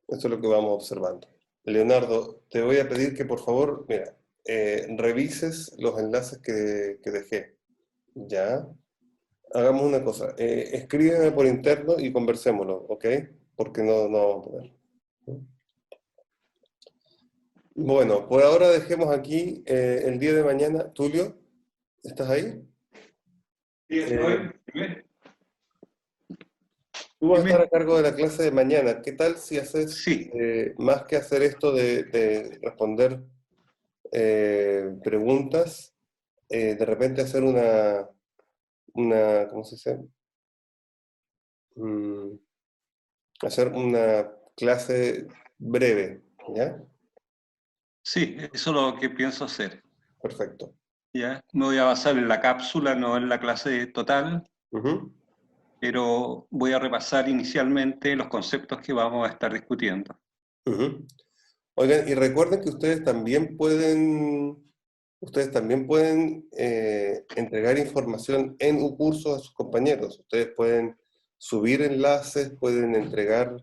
es lo que vamos observando. Leonardo, te voy a pedir que por favor, mira, revises los enlaces que dejé. ¿Ya? Hagamos una cosa, escríbeme por interno y conversémoslo, ¿ok? Porque no vamos a poder. Bueno, por ahora dejemos aquí el día de mañana. Tulio, ¿estás ahí? Sí, estoy. Tú vas a estar a cargo de la clase de mañana. ¿Qué tal si haces, Sí. más que hacer esto de responder preguntas, de repente hacer ¿cómo se dice? Hacer una clase breve, ¿ya? Sí, eso es lo que pienso hacer. Perfecto. ¿Ya? Me voy a basar en la cápsula, no en la clase total, Ujú. pero voy a repasar inicialmente los conceptos que vamos a estar discutiendo. Ujú. Oigan, y recuerden que ustedes también pueden entregar información en UCursos a sus compañeros. Ustedes pueden subir enlaces, pueden entregar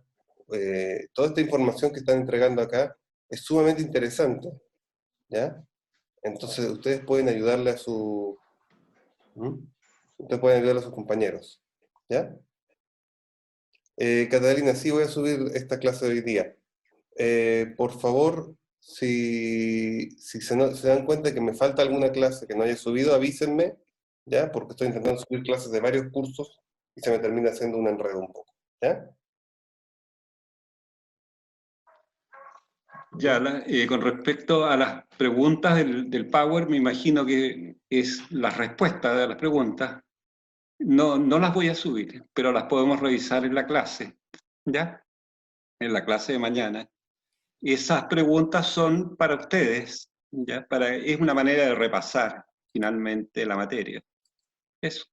toda esta información que están entregando acá. Es sumamente interesante, ¿ya? Entonces ustedes pueden ayudarle a ¿Mm? Ustedes pueden ayudarle a sus compañeros, ¿ya? Catalina, sí voy a subir esta clase de hoy día. Por favor, si se dan cuenta que me falta alguna clase que no haya subido, avísenme, ¿ya? Porque estoy intentando subir clases de varios cursos y se me termina haciendo un enredo un poco, ¿ya? Ya, con respecto a las preguntas del Power, me imagino que es la respuesta de las preguntas. No las voy a subir, pero las podemos revisar en la clase, ¿ya? En la clase de mañana. Esas preguntas son para ustedes, ¿ya? Es una manera de repasar finalmente la materia. Eso.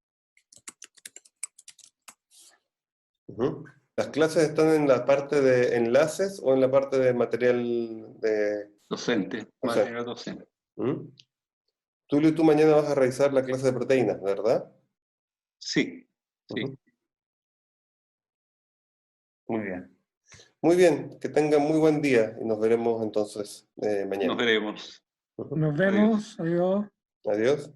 Ujú. ¿Las clases están en la parte de enlaces o en la parte de material de Docente, material docente. ¿Mm? Tulio, tú mañana vas a revisar la clase de proteínas, ¿verdad? Sí, sí. Ujú. Muy bien. Muy bien, que tengan muy buen día y nos veremos entonces mañana. Nos veremos. Ujú. Nos vemos, adiós. Adiós.